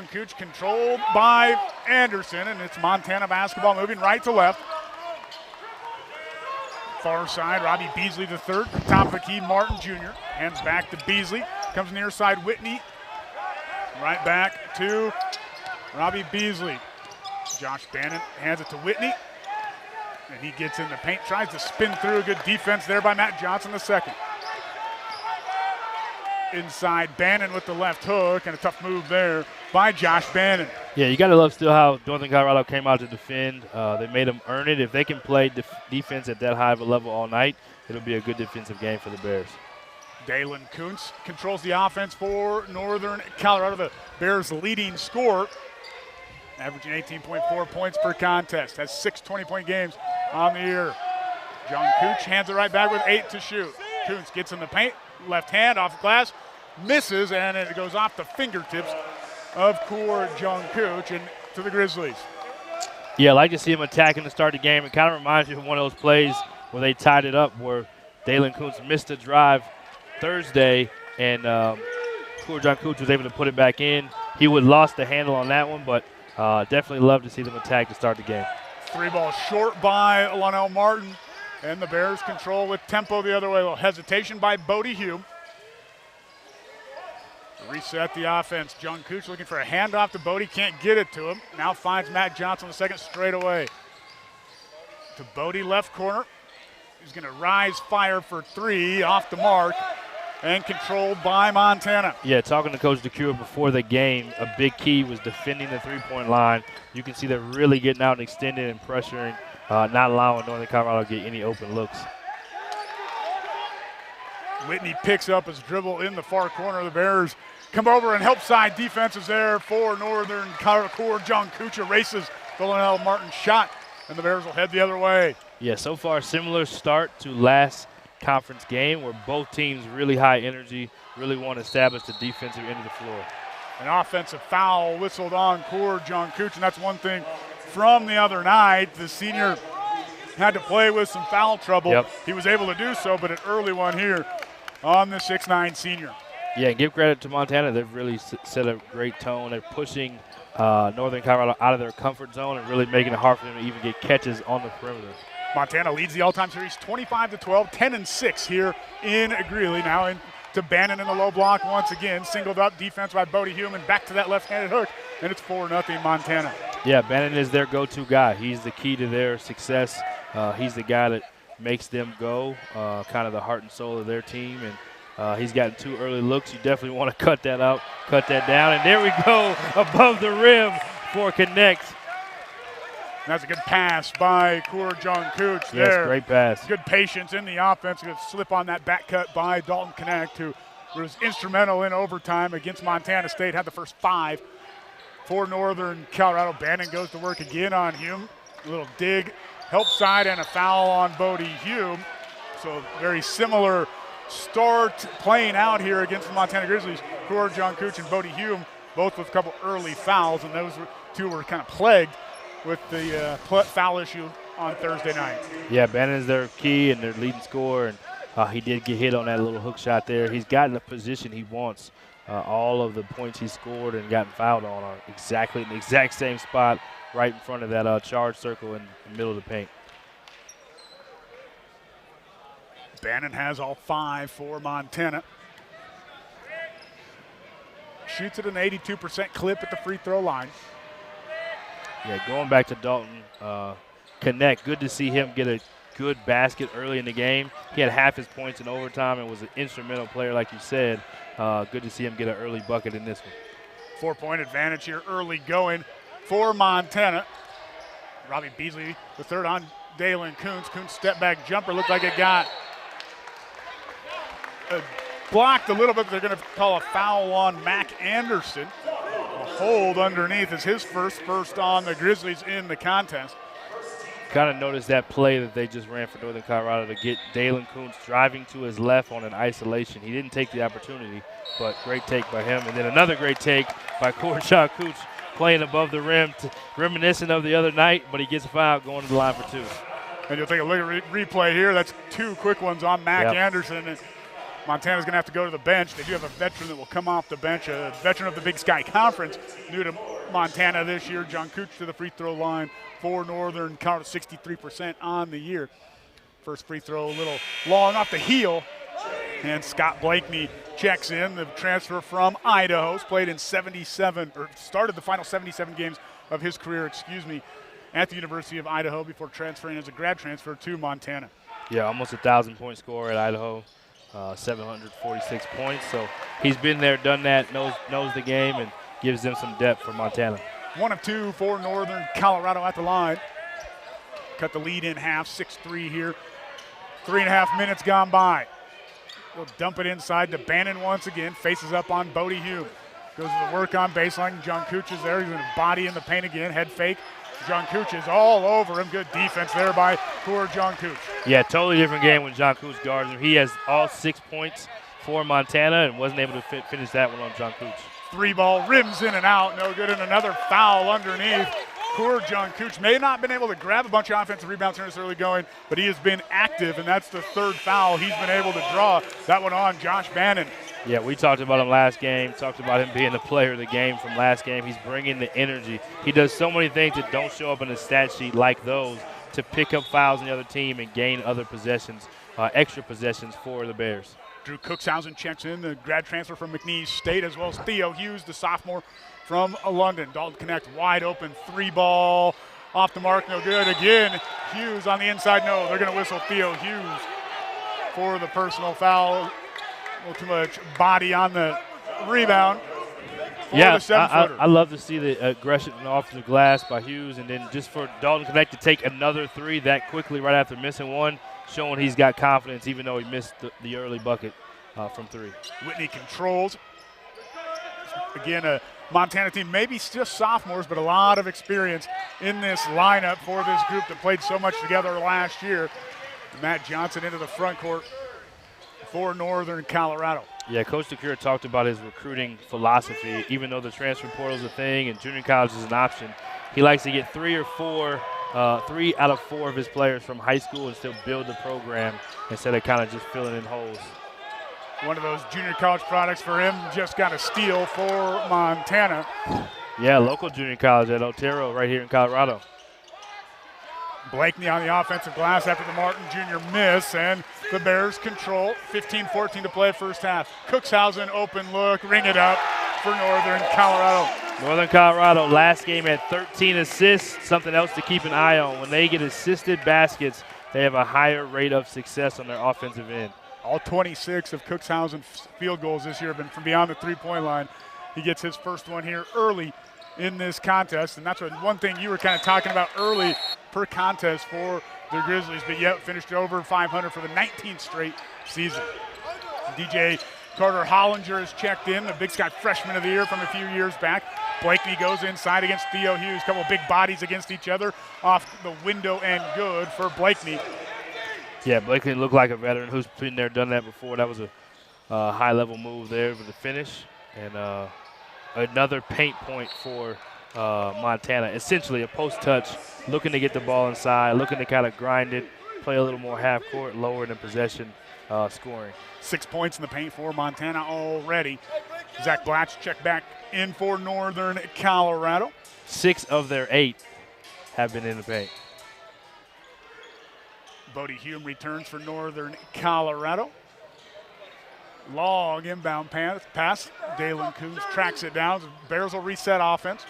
John Cooch controlled by Anderson, and it's Montana basketball moving right to left. Far side, Robbie Beasley the third, top of the key, Martin Jr. Hands back to Beasley, comes near side, Whitney. Right back to Robbie Beasley. Josh Bannon hands it to Whitney, and he gets in the paint, tries to spin through. A good defense there by Matt Johnson the second. Inside, Bannon with the left hook, and a tough move there by Josh Bannon. Yeah, you got to love still how Northern Colorado came out to defend. They made them earn it. If they can play defense at that high of a level all night, it'll be a good defensive game for the Bears. Dalen Kuntz controls the offense for Northern Colorado, the Bears' leading scorer, averaging 18.4 points per contest. Has 6 20-point games on the year. John Cooch hands it right back with 8 to shoot. Kuntz gets in the paint, left hand off glass, misses, and it goes off the fingertips of John Cooch and to the Grizzlies. Yeah, I like to see him attacking to start the game. It kind of reminds me of one of those plays where they tied it up, where Dalen Kuntz missed a drive Thursday, and John Cooch was able to put it back in. He would lost the handle on that one, but definitely love to see them attack to start the game. 3 ball short by Lonell Martin, and the Bears control with tempo the other way. A little hesitation by Bodie Hume. Reset the offense. John Cooch looking for a handoff to Bodie, can't get it to him. Now finds Matt Johnson the second straight away. To Bodie, left corner. He's going to rise, fire for 3, off the mark, and controlled by Montana. Yeah, talking to Coach DeCure before the game, a big key was defending the three-point line. You can see they're really getting out and extending and pressuring, not allowing Northern Colorado to get any open looks. Whitney picks up his dribble in the far corner. The Bears come over, and help side defense is there for Northern Colorado. John Cooch erases the Lonell Martin shot, and the Bears will head the other way. Yeah, so far similar start to last conference game where both teams really high energy, really want to establish the defensive end of the floor. An offensive foul whistled on John Cooch, and that's one thing from the other night. The senior had to play with some foul trouble. Yep. He was able to do so, but an early one here on the 6'9" senior. Yeah, and give credit to Montana. They've really set a great tone. They're pushing Northern Colorado out of their comfort zone and really making it hard for them to even get catches on the perimeter. Montana leads the all-time series 25-12, 10-6 here in Greeley. Now into Bannon in the low block once again. Singled up defense by Bodie Hume, and back to that left-handed hook, and it's 4-0 Montana. Yeah, Bannon is their go-to guy. He's the key to their success. He's the guy that makes them go, kind of the heart and soul of their team. And he's gotten 2 early looks. You definitely want to cut that out, cut that down. And there we go, above the rim for connect. That's a good pass by John Cooch there. Yes, great pass. Good patience in the offense. Good slip on that back cut by Dalton Connect, who was instrumental in overtime against Montana State. Had the first 5 for Northern Colorado. Bannon goes to work again on Hume. A little dig, help side, and a foul on Bodie Hume. So very similar start playing out here against the Montana Grizzlies. John Cooch and Bodie Hume, both with a couple early fouls, and those 2 were kind of plagued with the foul issue on Thursday night. Yeah, Bannon is their key and their leading scorer, and he did get hit on that little hook shot there. He's gotten the position he wants. All of the points he scored and gotten fouled on are exactly in the exact same spot right in front of that charge circle in the middle of the paint. Bannon has all 5 for Montana. Shoots at an 82% clip at the free throw line. Yeah, going back to Dalton Connect, good to see him get a good basket early in the game. He had half his points in overtime and was an instrumental player, like you said. Good to see him get an early bucket in this one. 4-point advantage here early going for Montana. Robbie Beasley, the third on Dalen Kuntz. Kuntz step back jumper looked like it got blocked a little bit. They're going to call a foul on Mac Anderson. A hold underneath is his first on the Grizzlies in the contest. Kind of noticed that play that they just ran for Northern Colorado to get Dalen Kuntz driving to his left on an isolation. He didn't take the opportunity, but great take by him. And then another great take by John Cooch, playing above the rim, reminiscent of the other night, but he gets a foul going to the line for 2. And you'll take a look at replay here. That's 2 quick ones on Mac Anderson. Montana's going to have to go to the bench. They do have a veteran that will come off the bench, a veteran of the Big Sky Conference, new to Montana this year. John Cooch to the free throw line for Northern Colorado, 63% on the year. First free throw a little long off the heel. And Scott Blakeney checks in, the transfer from Idaho. He's played in 77, or started the final 77 games of his career, at the University of Idaho before transferring as a grad transfer to Montana. Yeah, almost 1,000-point scorer at Idaho, 746 points. So he's been there, done that, knows the game, and gives them some depth for Montana. 1 of 2 for Northern Colorado at the line. Cut the lead in half, 6-3 here. 3.5 minutes gone by. We'll dump it inside to Bannon once again. Faces up on Bodie Hume. Goes to the work on baseline. John Cooch is there. He's going to body in the paint again. Head fake. John Cooch is all over him. Good defense there by poor John Cooch. Yeah, totally different game when John Cooch guards him. He has all 6 points for Montana and wasn't able to finish that one on John Cooch. 3-ball rims in and out. No good. And another foul underneath. Poor John Cooch may not have been able to grab a bunch of offensive rebounds in this early going, but he has been active, and that's the 3rd foul he's been able to draw. That one on Josh Bannon. Yeah, we talked about him last game, talked about him being the player of the game from last game. He's bringing the energy. He does so many things that don't show up in the stat sheet like those to pick up fouls on the other team and gain other possessions, extra possessions for the Bears. Drew Cookshausen checks in, the grad transfer from McNeese State, as well as Theo Hughes, the sophomore from London. Dalton Connect wide open, 3-ball off the mark, no good. Again, Hughes on the inside, no. They're going to whistle Theo Hughes for the personal foul. A little too much body on the rebound. Yeah, I love to see the aggression off the glass by Hughes, and then just for Dalton Connect to take another 3 that quickly right after missing one, showing he's got confidence even though he missed the early bucket from 3. Whitney controls. Again, a Montana team, maybe just sophomores, but a lot of experience in this lineup for this group that played so much together last year. Matt Johnson into the front court for Northern Colorado. Yeah, Coach DeCure talked about his recruiting philosophy. Even though the transfer portal is a thing and junior college is an option, he likes to get 3 out of 4 of his players from high school and still build the program instead of kind of just filling in holes. One of those junior college products for him, just got a steal for Montana. Yeah, local junior college at Otero right here in Colorado. Blakeney on the offensive glass after the Martin Jr. miss, and the Bears control. 15-14 to play first half. Cookshausen, open look, ring it up for Northern Colorado. Northern Colorado last game had 13 assists, something else to keep an eye on. When they get assisted baskets, they have a higher rate of success on their offensive end. All 26 of Cookshausen's field goals this year have been from beyond the three-point line. He gets his first one here early in this contest, and that's one thing you were kind of talking about early per contest for the Grizzlies, but yet finished over 500 for the 19th straight season. DJ Carter Hollinger has checked in, the Big Sky freshman of the year from a few years back. Blakeney goes inside against Theo Hughes, couple big bodies against each other, off the window and good for Blakeney. Yeah, Blakeney looked like a veteran who's been there, done that before. That was a high-level move there for the finish. And another paint point for Montana. Essentially a post touch, looking to get the ball inside, looking to kind of grind it, play a little more half-court, lower in possession, scoring. 6 points in the paint for Montana already. Zach Blatch checked back in for Northern Colorado. 6 of their 8 have been in the paint. Bodie Hume returns for Northern Colorado. Long inbound pass. Dalen Coons tracks it down. The Bears will reset offense.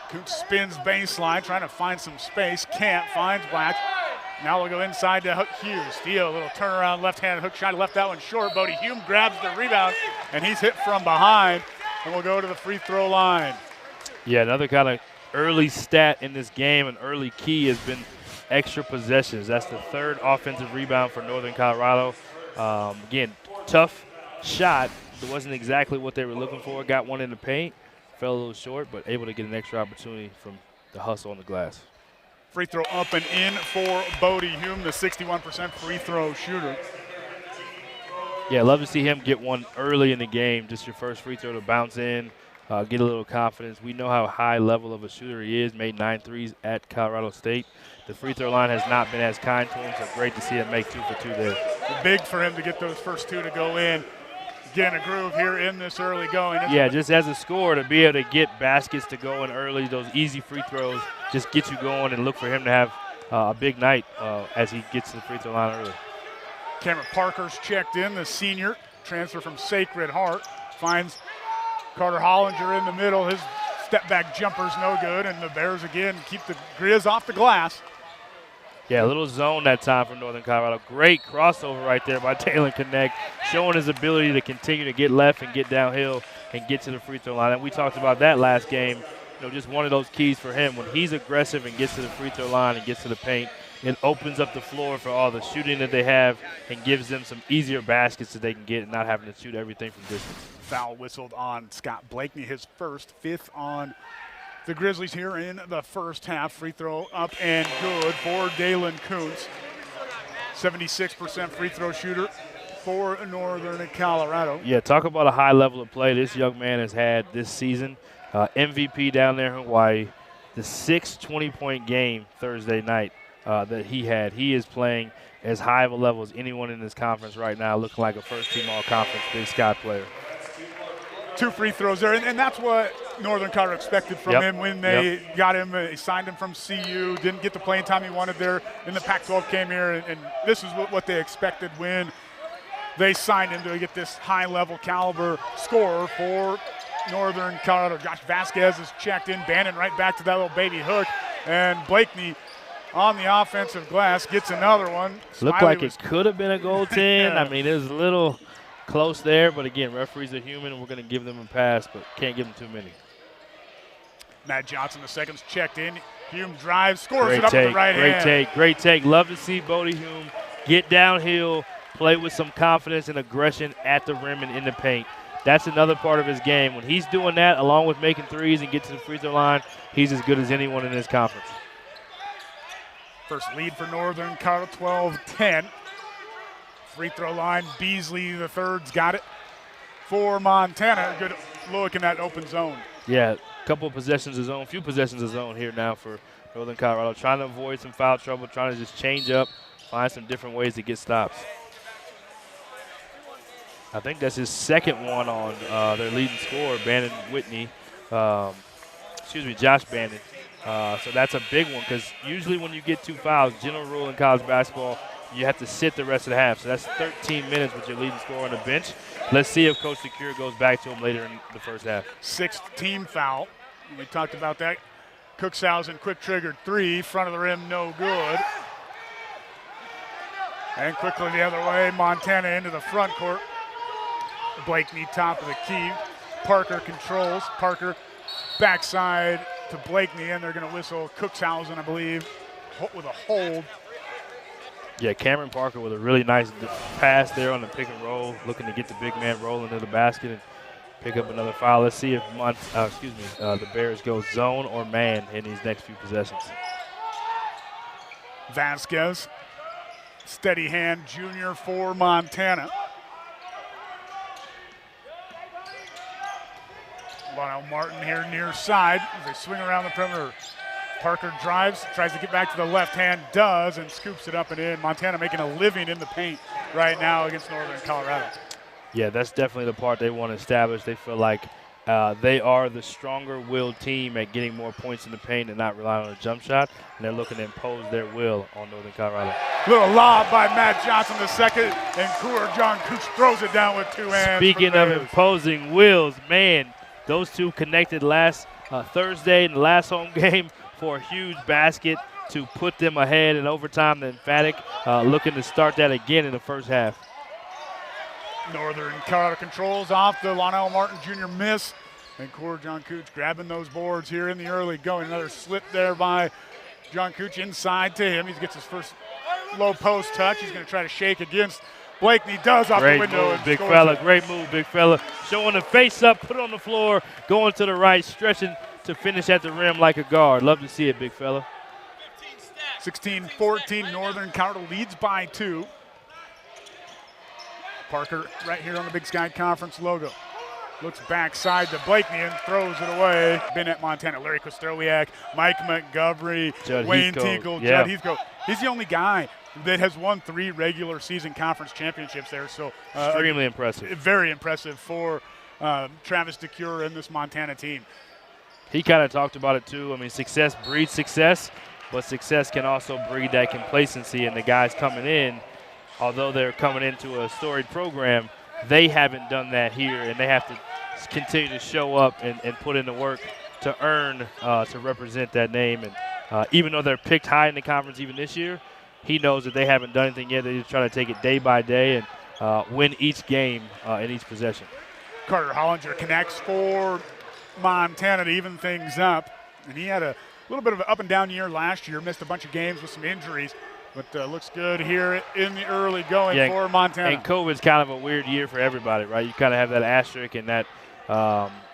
Coons spins baseline, trying to find some space. Can't, finds Blatch. Now we'll go inside to Hughes. Theo, a little turnaround left-handed hook shot. Left that one short. Bodie Hume grabs the rebound, and he's hit from behind. And we'll go to the free throw line. Yeah, another kind of early stat in this game, an early key has been extra possessions. That's the 3rd offensive rebound for Northern Colorado. Again, tough shot. It wasn't exactly what they were looking for. Got one in the paint, fell a little short, but able to get an extra opportunity from the hustle on the glass. Free throw up and in for Bodie Hume, the 61% free throw shooter. Yeah, love to see him get one early in the game. Just your first free throw to bounce in. get a little confidence. We know how high level of a shooter he is, made 9 threes at Colorado State. The free throw line has not been as kind to him, so great to see him make 2 for 2 there. Big for him to get those first 2 to go in. Get in a groove here in this early going. Yeah, just as a scorer, to be able to get baskets to go in early, those easy free throws, just get you going and look for him to have a big night as he gets to the free throw line early. Cameron Parker's checked in, the senior, transfer from Sacred Heart. Finds Carter Hollinger in the middle. His step back jumper's no good, and the Bears again keep the Grizz off the glass. Yeah, a little zone that time from Northern Colorado. Great crossover right there by Dalen Connect, showing his ability to continue to get left and get downhill and get to the free throw line. And we talked about that last game, just one of those keys for him. When he's aggressive and gets to the free throw line and gets to the paint, it opens up the floor for all the shooting that they have and gives them some easier baskets that they can get and not having to shoot everything from distance. Foul whistled on Scott Blakeney, his first, 5th on the Grizzlies here in the first half. Free throw up and good for Dalen Kuntz. 76% free throw shooter for Northern Colorado. Yeah, talk about a high level of play this young man has had this season. MVP down there in Hawaii. The 6 20-point game Thursday night that he had. He is playing as high of a level as anyone in this conference right now, looking like a first-team all-conference Big Sky player. 2 free throws there, and that's what Northern Colorado expected from him when they got him. They signed him from CU, didn't get the playing time he wanted there in the Pac-12, came here, and this is what they expected when they signed him, to get this high-level caliber scorer for Northern Colorado. Josh Vasquez is checked in, Bannon right back to that little baby hook, and Blakeney on the offensive glass gets another one. Looked like it could have been a goaltend. I mean, it was a little close there, but again, referees are human, and we're going to give them a pass, but can't give them too many. Matt Johnson, the second's checked in. Hume drives, scores it up with the right hand. Great take. Love to see Bodie Hume get downhill, play with some confidence and aggression at the rim and in the paint. That's another part of his game. When he's doing that, along with making threes and get to the free throw line, he's as good as anyone in this conference. First lead for Northern Colorado, 12-10. Free throw line, Beasley the third's got it for Montana. Good look in that open zone. Yeah, a couple of possessions of zone, few possessions of zone here now for Northern Colorado. Trying to avoid some foul trouble, trying to just change up, find some different ways to get stops. I think that's his second one on their leading scorer, Josh Bannon. So that's a big one, because usually when you get 2 fouls, general rule in college basketball, you have to sit the rest of the half. So that's 13 minutes with your leading scorer on the bench. Let's see if Coach DeCure goes back to him later in the first half. 6th team foul. We talked about that. Cookshausen quick triggered 3, front of the rim, no good. And quickly the other way, Montana into the front court. Blakeney top of the key. Parker controls. Parker backside to Blakeney, and they're going to whistle Cookshausen, I believe, with a hold. Yeah, Cameron Parker with a really nice pass there on the pick and roll, looking to get the big man rolling to the basket and pick up another foul. Let's see if the Bears go zone or man in these next few possessions. Vasquez, steady hand junior for Montana. Lionel Martin here near side as they swing around the perimeter. Parker drives, tries to get back to the left hand, does, and scoops it up and in. Montana making a living in the paint right now against Northern Colorado. Yeah, that's definitely the part they want to establish. They feel like they are the stronger-willed team at getting more points in the paint and not relying on a jump shot, and they're looking to impose their will on Northern Colorado. Little lob by Matt Johnson the second, and John Cooch throws it down with 2 hands. Speaking of imposing wills, man, those two connected last Thursday in the last home game for a huge basket to put them ahead in overtime. The Emphatic looking to start that again in the first half. Northern Colorado controls off the Lionel Martin Jr. miss. And John Cooch grabbing those boards here in the early going. Another slip there by John Cooch inside to him. He gets his first low post touch. He's going to try to shake against Blakeney. Does off the window. Move, big fella. Great move, big fella. Showing the face up, put it on the floor, going to the right, stretching to finish at the rim like a guard. Love to see it, big fella. 16-14, Northern Colorado leads by 2. Parker right here on the Big Sky Conference logo. Looks backside to Blakeney and throws it away. Been at Montana. Larry Kostrowiak, Mike Montgomery, Wayne Tinkle, Judd Heathcote. He's the only guy that has won 3 regular season conference championships there. So extremely impressive. Very impressive for Travis DeCure and this Montana team. He kind of talked about it too. I mean, success breeds success, but success can also breed that complacency. And the guys coming in, although they're coming into a storied program, they haven't done that here, and they have to continue to show up and put in the work to earn, to represent that name. And even though they're picked high in the conference even this year, he knows that they haven't done anything yet. They're just trying to take it day by day and win each game in each possession. Carter Hollinger connects for Montana to even things up. And he had a little bit of an up-and-down year last year, missed a bunch of games with some injuries. But looks good here in the early going for Montana. And COVID's kind of a weird year for everybody, right? You kind of have that asterisk and that,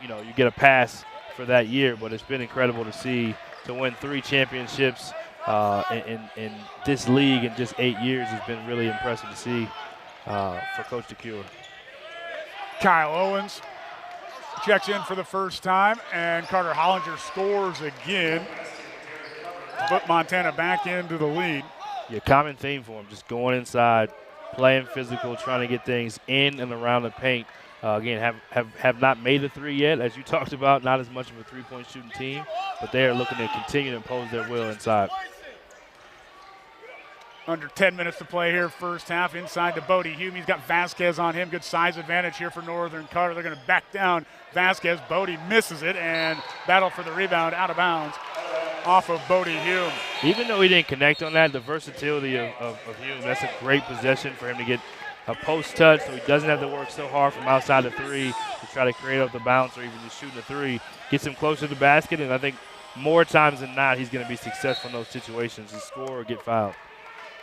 you get a pass for that year. But it's been incredible to see, to win 3 championships in this league in just 8 years has been really impressive to see for Coach DeCure. Kyle Owens checks in for the first time, and Carter Hollinger scores again to put Montana back into the lead. Yeah, common theme for him, just going inside, playing physical, trying to get things in and around the paint. Again, have not made a 3 yet, as you talked about, not as much of a three-point shooting team, but they are looking to continue to impose their will inside. Under 10 minutes to play here, first half, inside to Bodie Hume. He's got Vasquez on him. Good size advantage here for Northern Colorado. They're going to back down Vasquez. Bodie misses it and battle for the rebound out of bounds off of Bodie Hume. Even though he didn't connect on that, the versatility of Hume, that's a great possession for him to get a post touch so he doesn't have to work so hard from outside the 3 to try to create up the bounce or even just shooting a 3. Gets him closer to the basket, and I think more times than not he's going to be successful in those situations to score or get fouled.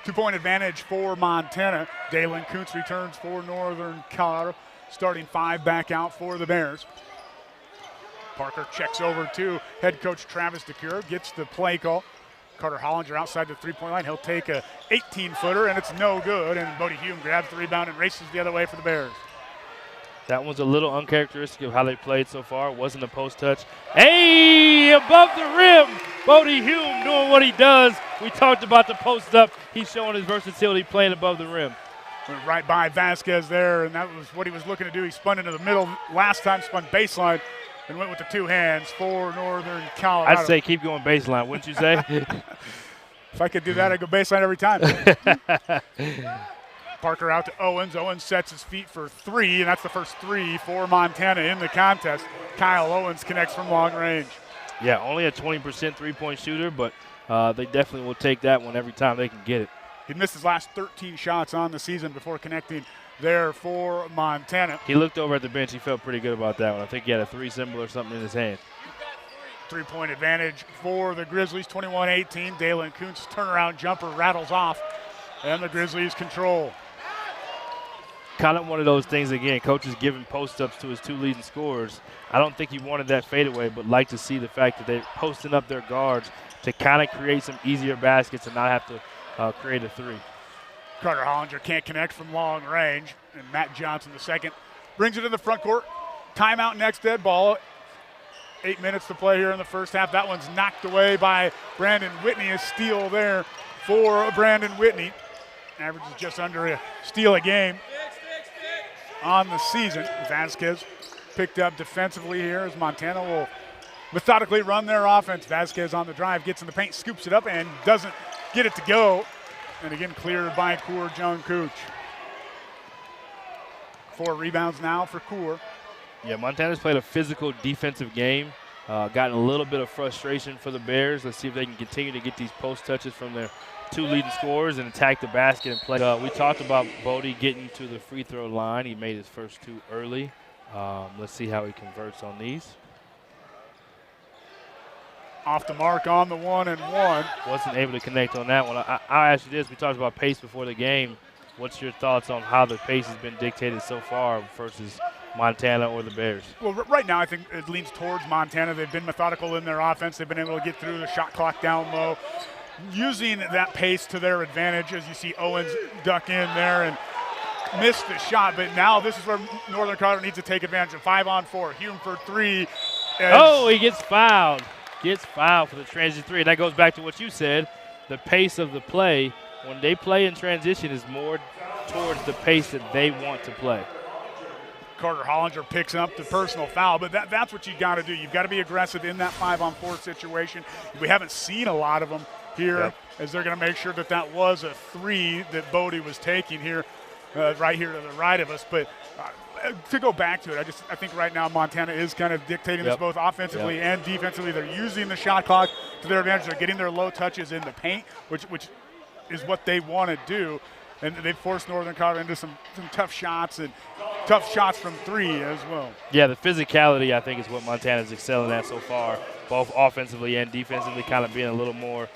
2-point advantage for Montana. Dalen Kuntz returns for Northern Colorado. Starting 5 back out for the Bears. Parker checks over to head coach Travis DeCure, gets the play call. Carter Hollinger outside the 3-point line. He'll take a 18-footer, and it's no good. And Bodie Hume grabs the rebound and races the other way for the Bears. That one's a little uncharacteristic of how they played so far. It wasn't a post touch. Hey, above the rim, Bodie Hume doing what he does. We talked about the post up. He's showing his versatility playing above the rim. Went right by Vasquez there, and that was what he was looking to do. He spun into the middle last time, spun baseline, and went with the 2 hands for Northern Colorado. I'd say keep going baseline, wouldn't you say? If I could do that, I'd go baseline every time. Parker out to Owens. Owens sets his feet for 3, and that's the first 3 for Montana in the contest. Kyle Owens connects from long range. Yeah, only a 20% three-point shooter, but they definitely will take that one every time they can get it. He missed his last 13 shots on the season before connecting there for Montana. He looked over at the bench. He felt pretty good about that one. I think he had a 3 symbol or something in his hand. 3-point advantage for the Grizzlies, 21-18. Dalen Kuntz turnaround jumper rattles off, and the Grizzlies control. Kind of one of those things, again, coach is giving post-ups to his 2 leading scorers. I don't think he wanted that fadeaway, but like to see the fact that they're posting up their guards to kind of create some easier baskets and not have to create a 3. Carter Hollinger can't connect from long range, and Matt Johnson, the second, brings it in the front court. Timeout next, dead ball. 8 minutes to play here in the first half. That one's knocked away by Brandon Whitney. A steal there for Brandon Whitney. Averages just under a steal a game on the season. Vasquez picked up defensively here as Montana will methodically run their offense. Vasquez on the drive, gets in the paint, scoops it up, and doesn't get it to go. And again, cleared by Coor Jungkook. 4 rebounds now for Coor. Yeah, Montana's played a physical defensive game. Gotten a little bit of frustration for the Bears. Let's see if they can continue to get these post touches from their 2 leading scorers and attack the basket and play. We talked about Bodie getting to the free throw line. He made his first 2 early. Let's see how he converts on these. Off the mark on the 1-and-1. Wasn't able to connect on that one. I'll ask you this. We talked about pace before the game. What's your thoughts on how the pace has been dictated so far versus Montana or the Bears? Well, right now I think it leans towards Montana. They've been methodical in their offense. They've been able to get through the shot clock down low, using that pace to their advantage as you see Owens duck in there and missed the shot, but now this is where Northern Colorado needs to take advantage of 5-on-4. Hume for three. Oh, he gets fouled. Gets fouled for the transition three. And that goes back to what you said, the pace of the play. When they play in transition is more towards the pace that they want to play. Carter Hollinger picks up the personal foul, but that's what you got to do. You've got to be aggressive in that 5-on-4 situation. We haven't seen a lot of them here, as they're going to make sure that was a three that Bodie was taking here, right here to the right of us. But to go back to it, I think right now Montana is kind of dictating this both offensively and defensively. They're using the shot clock to their advantage. They're getting their low touches in the paint, which is what they want to do. And they've forced Northern Colorado into some tough shots and tough shots from three as well. Yeah, the physicality, I think, is what Montana's excelling at so far, both offensively and defensively, kind of being a little more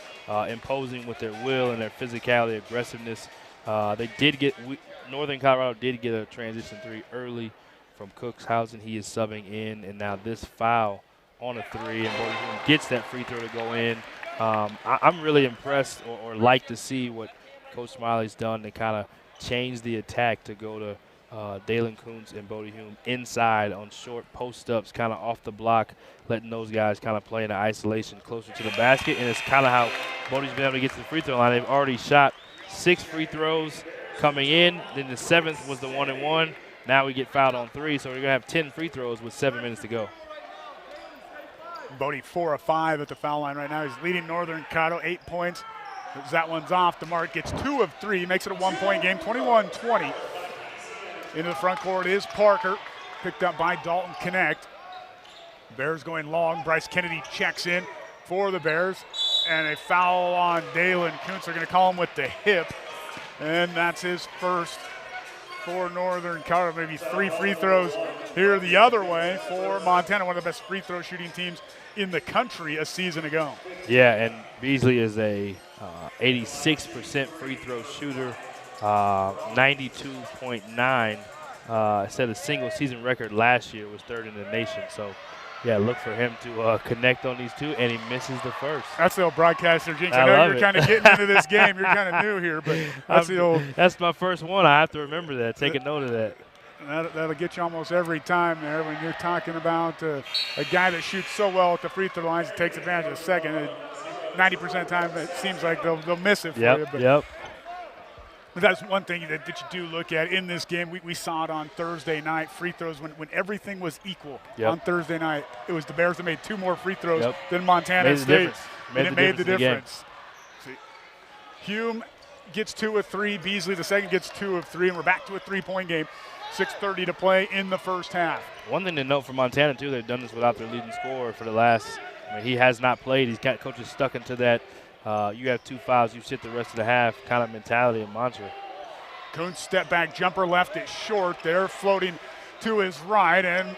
imposing with their will and their physicality, aggressiveness. Northern Colorado did get a transition three early from Cookshausen. He is subbing in, and now this foul on a three, and Bodie Hume gets that free throw to go in. I'm really impressed or like to see what Coach Smiley's done to kind of change the attack to go to Dalen Kuntz and Bodie Hume inside on short post-ups, kind of off the block, letting those guys kind of play in isolation closer to the basket. And it's kind of how Bodie's been able to get to the free throw line. They've already shot 6 free throws coming in. Then the 7th was the 1-and-1. Now we get fouled on 3, so we're going to have 10 free throws with 7 minutes to go. Bodie 4 of 5 at the foul line right now. He's leading Northern Colorado 8 points. As that one's off, DeMarc gets 2 of 3, makes it a 1-point game, 21-20. Into the front court is Parker, picked up by Dalton Connect. Bears going long. Bryce Kennedy checks in for the Bears, and a foul on Dalen Kuntz. They're going to call him with the hip, and that's his first for Northern Colorado. Maybe 3 free throws here the other way for Montana, one of the best free throw shooting teams in the country a season ago. Yeah, and Beasley is a 86% free throw shooter, 92.9. Set a single season record last year, was 3rd in the nation. So, yeah, look for him to connect on these 2, and he misses the first. That's the old broadcaster jinx. I know you're kind of getting into this game. You're kind of new here, but that's my first one. I have to remember that. Take a note of that. That'll get you almost every time there when you're talking about a guy that shoots so well at the free throw lines and takes advantage of the second. 90% of the time, it seems like they'll miss it for you. But that's one thing that you do look at in this game. We saw it on Thursday night, free throws, when everything was equal on Thursday night. It was the Bears that made 2 more free throws than Montana State. And it made the difference. Hume gets 2 of 3. Beasley, the second, gets 2 of 3. And we're back to a 3-point game. 6:30 to play in the first half. One thing to note for Montana, too, they've done this without their leading scorer for the last – he has not played. He's got coaches stuck into that you have 2 fouls, you sit the rest of the half kind of mentality and mantra. Kuntz step back jumper left it short. They're floating to his right, and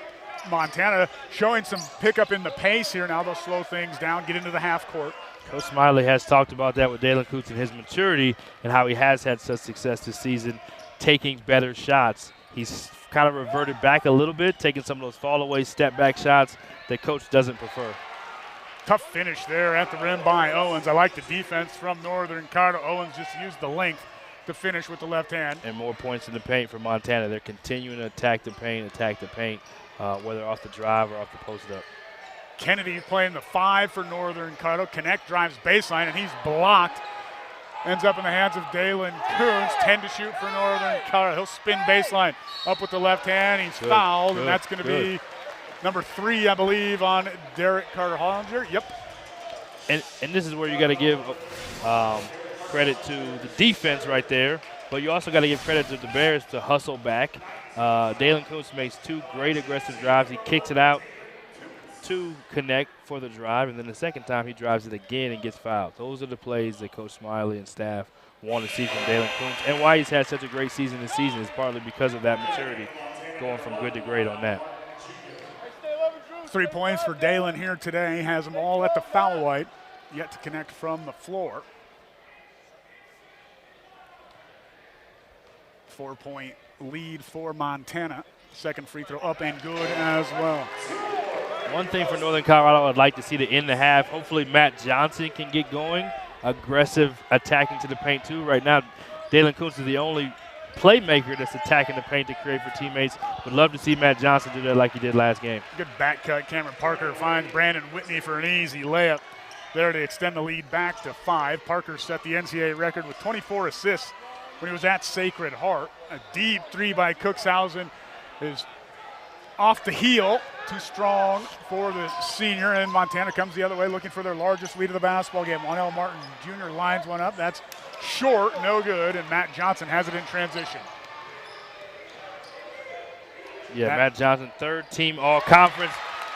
Montana showing some pickup in the pace here. Now they'll slow things down, get into the half court. Coach Smiley has talked about that with Dalen Kuntz and his maturity and how he has had such success this season taking better shots. He's kind of reverted back a little bit, taking some of those fall-away step-back shots that Coach doesn't prefer. Tough finish there at the rim by Owens. I like the defense from Northern Colorado. Owens just used the length to finish with the left hand. And more points in the paint for Montana. They're continuing to attack the paint, whether off the drive or off the post-up. Kennedy playing the 5 for Northern Colorado. Connect drives baseline, and he's blocked. Ends up in the hands of Dalen Kuntz. 10 to shoot for Northern Colorado. He'll spin baseline up with the left hand. He's fouled, and that's going to be number 3, I believe, on Derek Carter-Hollinger. Yep. And this is where you got to give credit to the defense right there, but you also got to give credit to the Bears to hustle back. Dalen Kuntz makes 2 great aggressive drives. He kicks it out to Connect for the drive, and then the second time he drives it again and gets fouled. Those are the plays that Coach Smiley and staff want to see from Dalen Kuntz, and why he's had such a great season this season is partly because of that maturity, going from good to great on that. 3 points for Dalen here today. Has them all at the foul line, yet to connect from the floor. 4-point lead for Montana. Second free throw up and good as well. One thing for Northern Colorado I'd like to see to end the half, hopefully Matt Johnson can get going. Aggressive attacking to the paint too. Right now, Dalen Kuntz is the only playmaker that's attacking the paint to create for teammates. Would love to see Matt Johnson do that like he did last game. Good back cut. Cameron Parker finds Brandon Whitney for an easy layup there to extend the lead back to 5. Parker set the NCAA record with 24 assists when he was at Sacred Heart. A deep 3 by Cookshausen is off the heel, too strong for the senior, and Montana comes the other way looking for their largest lead of the basketball game. Lionel Martin Jr. lines one up. That's short, no good, and Matt Johnson has it in transition. Yeah, Matt Johnson, third team all-conference.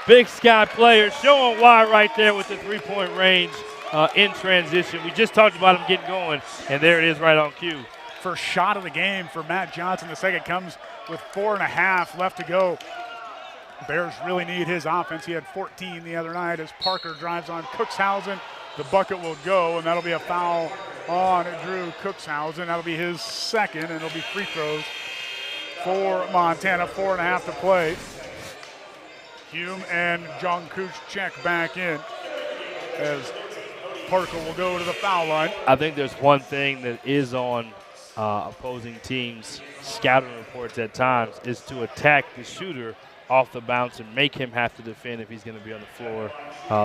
Big Sky player, showing why right there with the three-point range in transition. We just talked about him getting going, and there it is right on cue. First shot of the game for Matt Johnson. The second comes with 4.5 left to go. Bears really need his offense. He had 14 the other night as Parker drives on Cookshausen. The bucket will go, and that'll be a foul on Drew Cookshausen. That'll be his second, and it'll be free throws for Montana. 4.5 to play. Hume and John Cooch check back in as Parker will go to the foul line. I think there's one thing that is on opposing teams' scouting reports at times is to attack the shooter off the bounce and make him have to defend if he's going to be on the floor.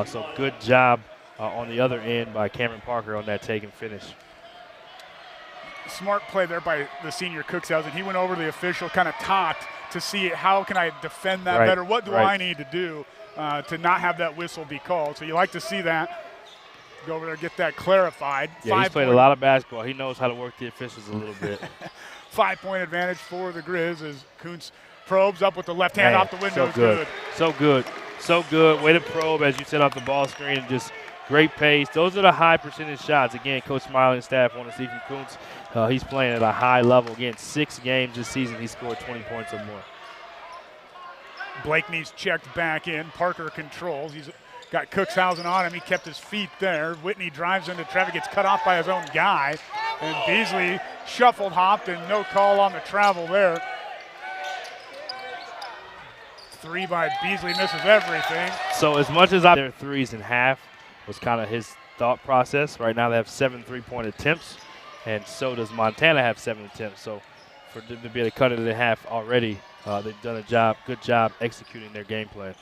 So good job on the other end by Cameron Parker on that take and finish. Smart play there by the senior Cookshausen. He went over to the official, kind of talked to see how can I defend that better. What do I need to do to not have that whistle be called? So you like to see that. Go over there, get that clarified. Yeah, he's played a lot of basketball. He knows how to work the officials a little bit. 5-point advantage for the Grizz as Kuntz probes up with the left hand off the window. So good. So good. So good. Way to probe as you set off the ball screen and just great pace. Those are the high percentage shots. Again, Coach Smiley and staff want to see from Kuntz. He's playing at a high level. Again, 6 games this season, he scored 20 points or more. Blakeney's checked back in. Parker controls. He's got Cookshausen on him. He kept his feet there. Whitney drives into traffic, gets cut off by his own guy. And Beasley shuffled, hopped, and no call on the travel there. 3 by Beasley, misses everything. So as much as their threes in half was kind of his thought process. Right now they have 7 3-point attempts, and so does Montana have 7 attempts. So for them to be able to cut it in half already, they've done a good job executing their game plan.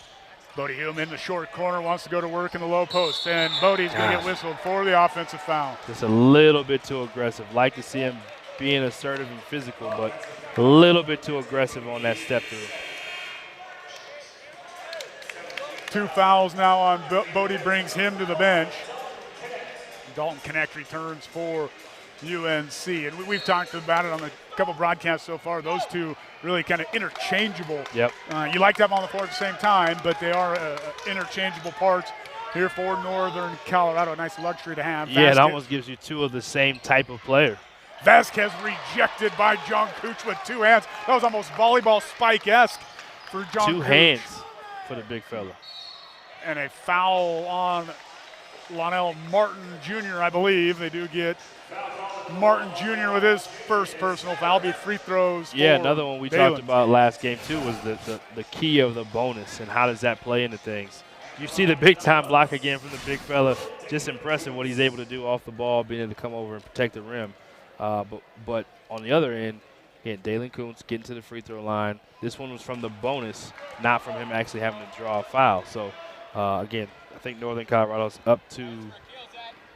Bodie Hume in the short corner, wants to go to work in the low post, and Bodie's going to get whistled for the offensive foul. Just a little bit too aggressive. Like to see him being assertive and physical, but a little bit too aggressive on that step through. 2 fouls now on Bodie, brings him to the bench. Dalton Connect returns for UNC. And we've talked about it on a couple broadcasts so far. Those two really kind of interchangeable. Yep. You like to have them on the floor at the same time, but they are interchangeable parts here for Northern Colorado. A nice luxury to have. Yeah, it almost gives you 2 of the same type of player. Vasquez rejected by John Cooch with 2 hands. That was almost volleyball spike-esque for John Cooch. 2 hands for the big fella. And a foul on Lionel Martin Jr., I believe. They do get Martin Jr. with his first personal foul. Be free throws. Yeah, another one we talked about last game, too, was the key of the bonus and how does that play into things. You see the big-time block again from the big fella. Just impressive what he's able to do off the ball, being able to come over and protect the rim. But on the other end, again, Dalen Kuntz getting to the free throw line. This one was from the bonus, not from him actually having to draw a foul. So, again, I think Northern Colorado's up to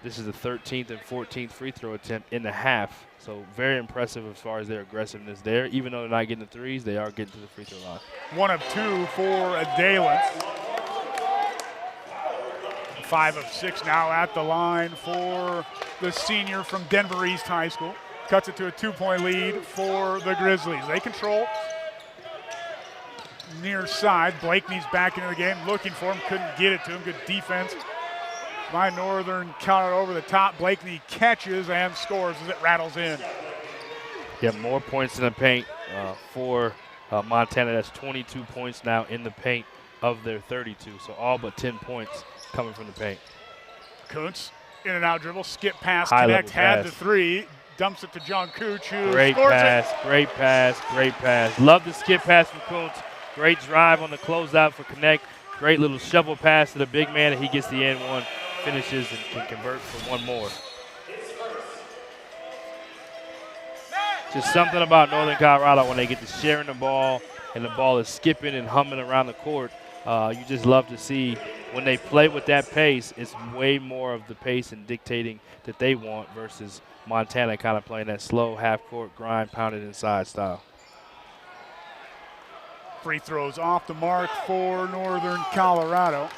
this is the 13th and 14th free throw attempt in the half. So very impressive as far as their aggressiveness there. Even though they're not getting the threes, they are getting to the free throw line. 1 of 2 for Dalen. 5 of 6 now at the line for the senior from Denver East High School. Cuts it to a 2-point lead for the Grizzlies. They control near side. Blakeney's back into the game, looking for him, couldn't get it to him. Good defense by Northern Colorado over the top. Blakeney catches and scores as it rattles in. Yeah, more points in the paint for Montana. That's 22 points now in the paint of their 32. So all but 10 points coming from the paint. Kuntz, in and out dribble, skip pass, Connect, had the 3. Dumps it to John Cooch, who Great scores pass, it. great pass, great pass. Love the skip pass from Kuntz. Great drive on the closeout for Connect. Great little shovel pass to the big man, and he gets the end one, finishes, and can convert for one more. Just something about Northern Colorado when they get to sharing the ball and the ball is skipping and humming around the court. You just love to see when they play with that pace, it's way more of the pace and dictating that they want versus Montana kind of playing that slow half-court grind, pounded inside style. Free throws off the mark for Northern Colorado.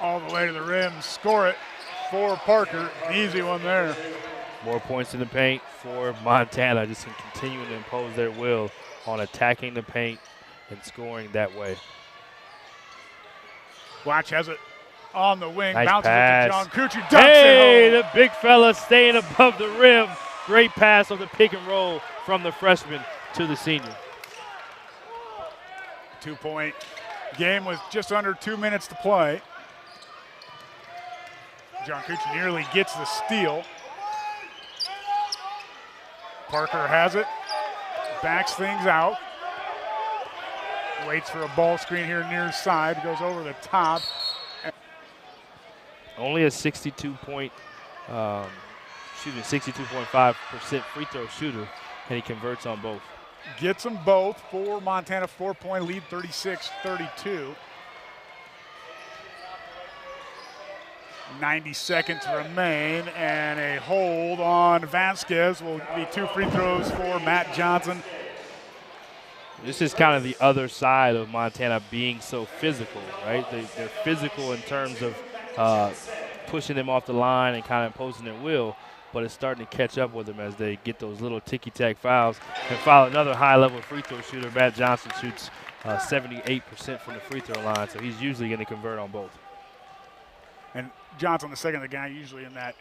All the way to the rim, score it for Parker. Easy one there. More points in the paint for Montana, just continuing to impose their will on attacking the paint and scoring that way. Blatch has it on the wing, Nice bounces pass. it to John Cucci, dunks Hey, it home. the big fella staying above the rim. Great pass on the pick and roll from the freshman to the senior. 2-point game with just under 2 minutes to play. John Cucci nearly gets the steal. Parker has it, backs things out. Waits for a ball screen here near side, goes over the top. Only a 62.5% free throw shooter, and he converts on both. Gets them both for Montana, 4-point lead, 36-32. 90 seconds remain, and a hold on Vasquez will be 2 free throws for Matt Johnson. This is kind of the other side of Montana being so physical, right? They're physical in terms of pushing them off the line and kind of imposing their will, but it's starting to catch up with them as they get those little ticky-tack fouls and foul another high-level free throw shooter. Matt Johnson shoots 78% from the free throw line, so he's usually going to convert on both. And Johnson, the second, the guy usually in that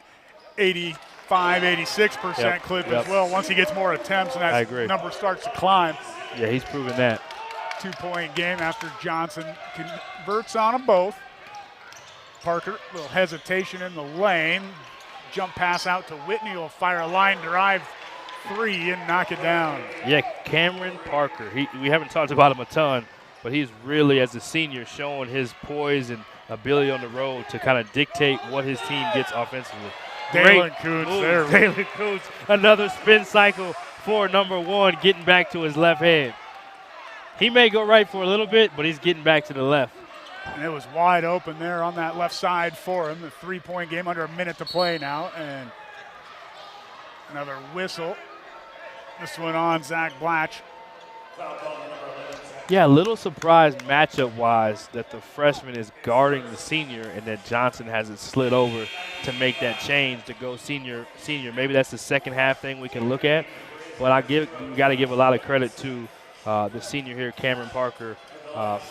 85, 86% clip as well. Once he gets more attempts and that number starts to climb. Yeah, he's proven that. 2-point game after Johnson converts on them both. Parker, a little hesitation in the lane. Jump pass out to Whitney, will fire a line drive 3 and knock it down. Yeah, Cameron Parker. We haven't talked about him a ton, but he's really, as a senior, showing his poise and ability on the road to kind of dictate what his team gets offensively. Dalen Koontz there. Dalen Koontz, another spin cycle for number 1, getting back to his left hand. He may go right for a little bit, but he's getting back to the left. And it was wide open there on that left side for him. The 3-point game, under a minute to play now. And another whistle. This one on Zach Blatch. Yeah, a little surprised matchup-wise that the freshman is guarding the senior and that Johnson has it slid over to make that change to go senior. Maybe that's the second half thing we can look at. But we got to give a lot of credit to the senior here, Cameron Parker,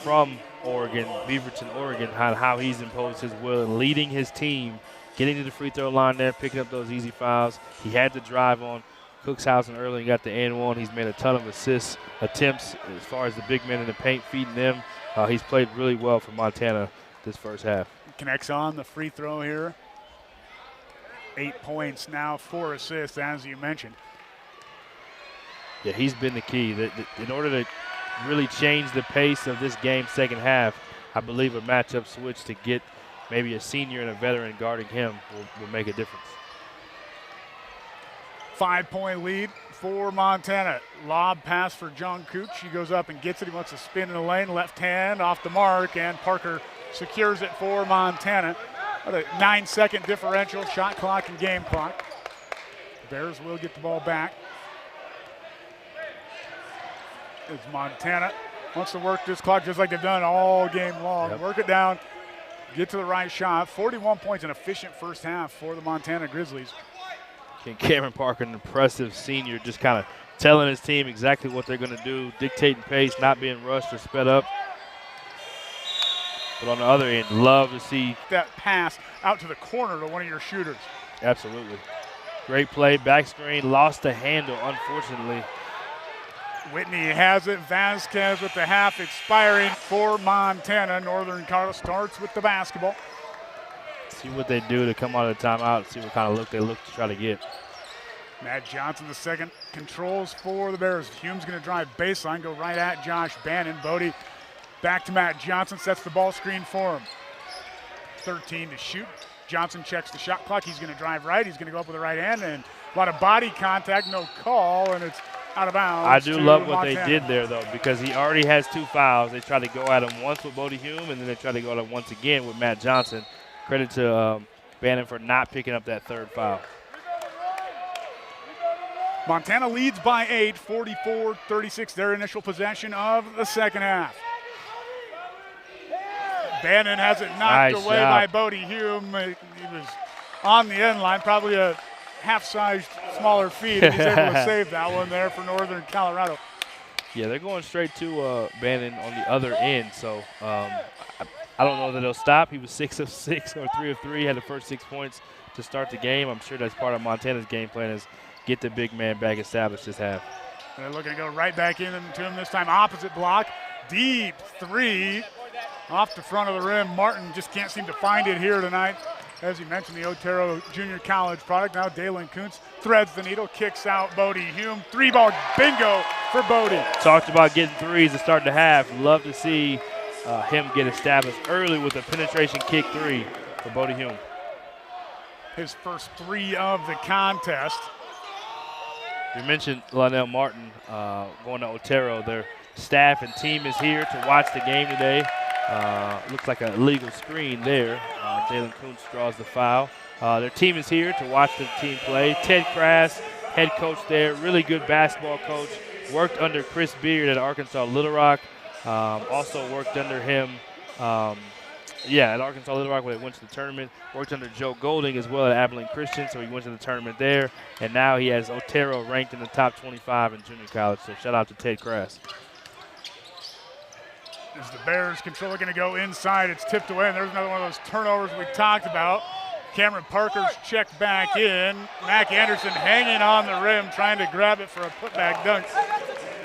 from Oregon, Beaverton, Oregon, how he's imposed his will and leading his team, getting to the free throw line there, picking up those easy fouls. He had to drive on Cookshausen early and got the and one. He's made a ton of attempts as far as the big men in the paint, feeding them. He's played really well for Montana this first half. Connects on the free throw here. 8 points now, 4 assists, as you mentioned. Yeah, he's been the key. In order to really change the pace of this game second half, I believe a matchup switch to get maybe a senior and a veteran guarding him will make a difference. 5-point lead for Montana. Lob pass for John Cooch. He goes up and gets it. He wants to spin in the lane. Left hand off the mark, and Parker secures it for Montana. What a 9-second differential, shot clock and game clock. Bears will get the ball back. As Montana wants to work this clock just like they've done all game long. Yep. Work it down, get to the right shot. 41 points, an efficient first half for the Montana Grizzlies. Cameron Parker, an impressive senior, just kind of telling his team exactly what they're going to do, dictating pace, not being rushed or sped up. But on the other end, love to see that pass out to the corner to one of your shooters. Absolutely. Great play, back screen, lost the handle, unfortunately. Whitney has it. Vasquez with the half expiring for Montana. Northern Colorado starts with the basketball. See what they do to come out of the timeout, see what kind of look they look to try to get. Matt Johnson, the second, controls for the Bears. Hume's going to drive baseline, go right at Josh Bannon. Bodie back to Matt Johnson, sets the ball screen for him. 13 to shoot. Johnson checks the shot clock. He's going to drive right. He's going to go up with the right hand, and a lot of body contact, no call, and it's out of bounds. I do love what Montana. they did there, though, because he already has 2 fouls. They tried to go at him once with Bodie Hume, and then they tried to go at him once again with Matt Johnson. Credit to Bannon for not picking up that 3rd foul. Montana leads by 8, 44-36, their initial possession of the second half. Bannon has it knocked away by Bodie Hume. He was on the end line, probably a half-sized smaller feet, and he's able to save that one there for Northern Colorado. Yeah, they're going straight to Bannon on the other end, so I don't know that they'll stop. He was 6 of 6 or 3 of 3, had the first 6 points to start the game. I'm sure that's part of Montana's game plan is get the big man back established this half. They're looking to go right back into him this time. Opposite block, deep 3 off the front of the rim. Martin just can't seem to find it here tonight. As you mentioned, the Otero Junior College product. Now Dalen Kuntz threads the needle, kicks out Bodie Hume. 3-ball bingo for Bodie. Talked about getting threes to start the half. Love to see him get established early with a penetration kick 3 for Bodie Hume. His first 3 of the contest. You mentioned Lionel Martin going to Otero. Their staff and team is here to watch the game today. Looks like a legal screen there. Dalen Kuntz draws the foul. Their team is here to watch the team play. Ted Crass, head coach there, really good basketball coach. Worked under Chris Beard at Arkansas Little Rock. Also worked under him, at Arkansas Little Rock when they went to the tournament. Worked under Joe Golding as well at Abilene Christian, so he went to the tournament there. And now he has Otero ranked in the top 25 in junior college, so shout out to Ted Crass. As the Bears control are going to go inside, it's tipped away, and there's another one of those turnovers we talked about. Cameron Parker's checked back in. Mac Anderson hanging on the rim, trying to grab it for a putback dunk.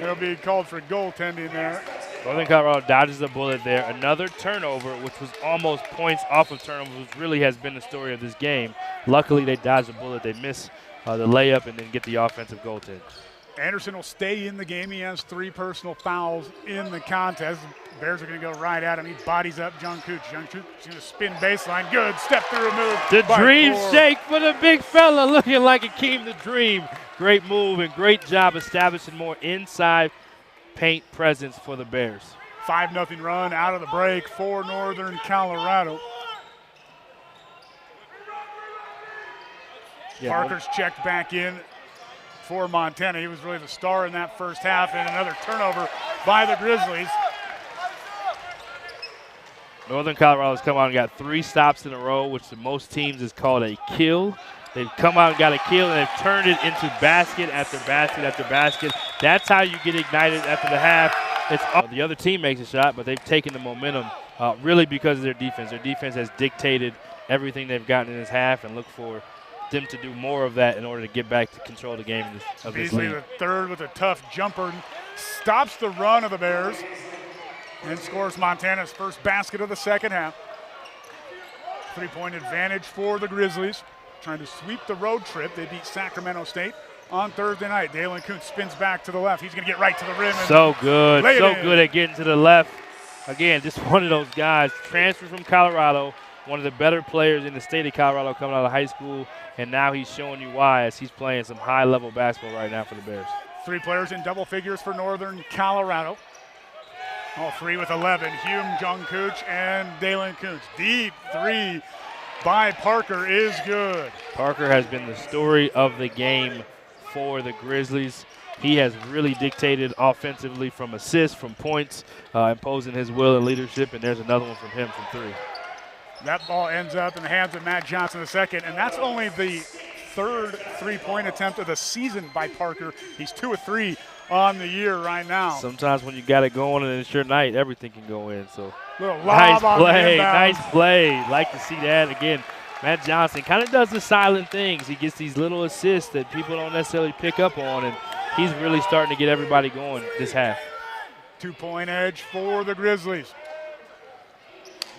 It'll be called for goaltending there. Northern Colorado dodges a bullet there. Another turnover, which was almost points off of turnovers, which really has been the story of this game. Luckily, they dodged a bullet. They miss the layup and then get the offensive goaltend. Anderson will stay in the game. He has 3 personal fouls in the contest. The Bears are going to go right at him. He bodies up John Cooch. John Cooch is going to spin baseline. Good step through move. The dream shake for the big fella, looking like Akeem the Dream. Great move and great job establishing more inside paint presence for the Bears. 5-0 run out of the break for Northern Colorado. Parker's checked back in for Montana. He was really the star in that first half, and another turnover by the Grizzlies. Northern Colorado's come out and got 3 stops in a row, which to most teams is called a kill. They've come out and got a kill, and they've turned it into basket after basket after basket. That's how you get ignited after the half. The other team makes a shot, but they've taken the momentum really because of their defense. Their defense has dictated everything they've gotten in this half, and look for them to do more of that in order to get back to control the game of this league. The third with a tough jumper stops the run of the Bears and scores Montana's first basket of the second half. 3-point advantage for the Grizzlies, trying to sweep the road trip. They beat Sacramento State on Thursday night. Dalen Kuntz spins back to the left. He's going to get right to the rim. So good at getting to the left. Again, just one of those guys, transferred from Colorado, one of the better players in the state of Colorado coming out of high school, and now he's showing you why as he's playing some high-level basketball right now for the Bears. 3 players in double figures for Northern Colorado. All 3 with 11. Hume, Jung Cooch, and Dalen Kuntz. Deep 3 by Parker is good. Parker has been the story of the game for the Grizzlies. He has really dictated offensively from assists, from points, imposing his will and leadership, and there's another one from him from 3. That ball ends up in the hands of Matt Johnson II, and that's only the 3rd 3-point attempt of the season by Parker. He's 2 of 3 on the year right now. Sometimes when you got it going and it's your night, everything can go in. So nice play. Like to see that again. Matt Johnson kind of does the silent things. He gets these little assists that people don't necessarily pick up on, and he's really starting to get everybody going this half. 2-point edge for the Grizzlies.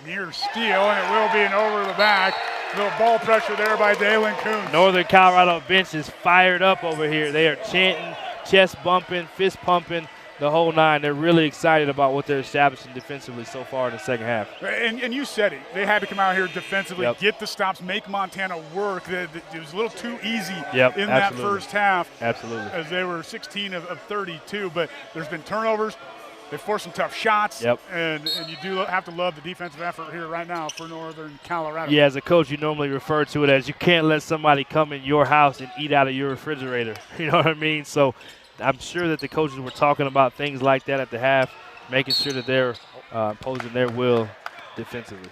Near steal, and it will be an over the back. Little ball pressure there by Dalen Kuntz. Northern Colorado bench is fired up over here. They are chanting, chest bumping, fist pumping. the whole nine. They're really excited about what they're establishing defensively so far in the second half. And you said it. They had to come out here defensively, Yep. get the stops, make Montana work. It was a little too easy Yep, in absolutely. that first half. Absolutely. As they were 16 of 32. But there's been turnovers. They forced some tough shots. Yep. And you do have to love the defensive effort here right now for Northern Colorado. Yeah, as a coach, you normally refer to it as you can't let somebody come in your house and eat out of your refrigerator. You know what I mean? So I'm sure that the coaches were talking about things like that at the half, making sure that they're imposing their will defensively.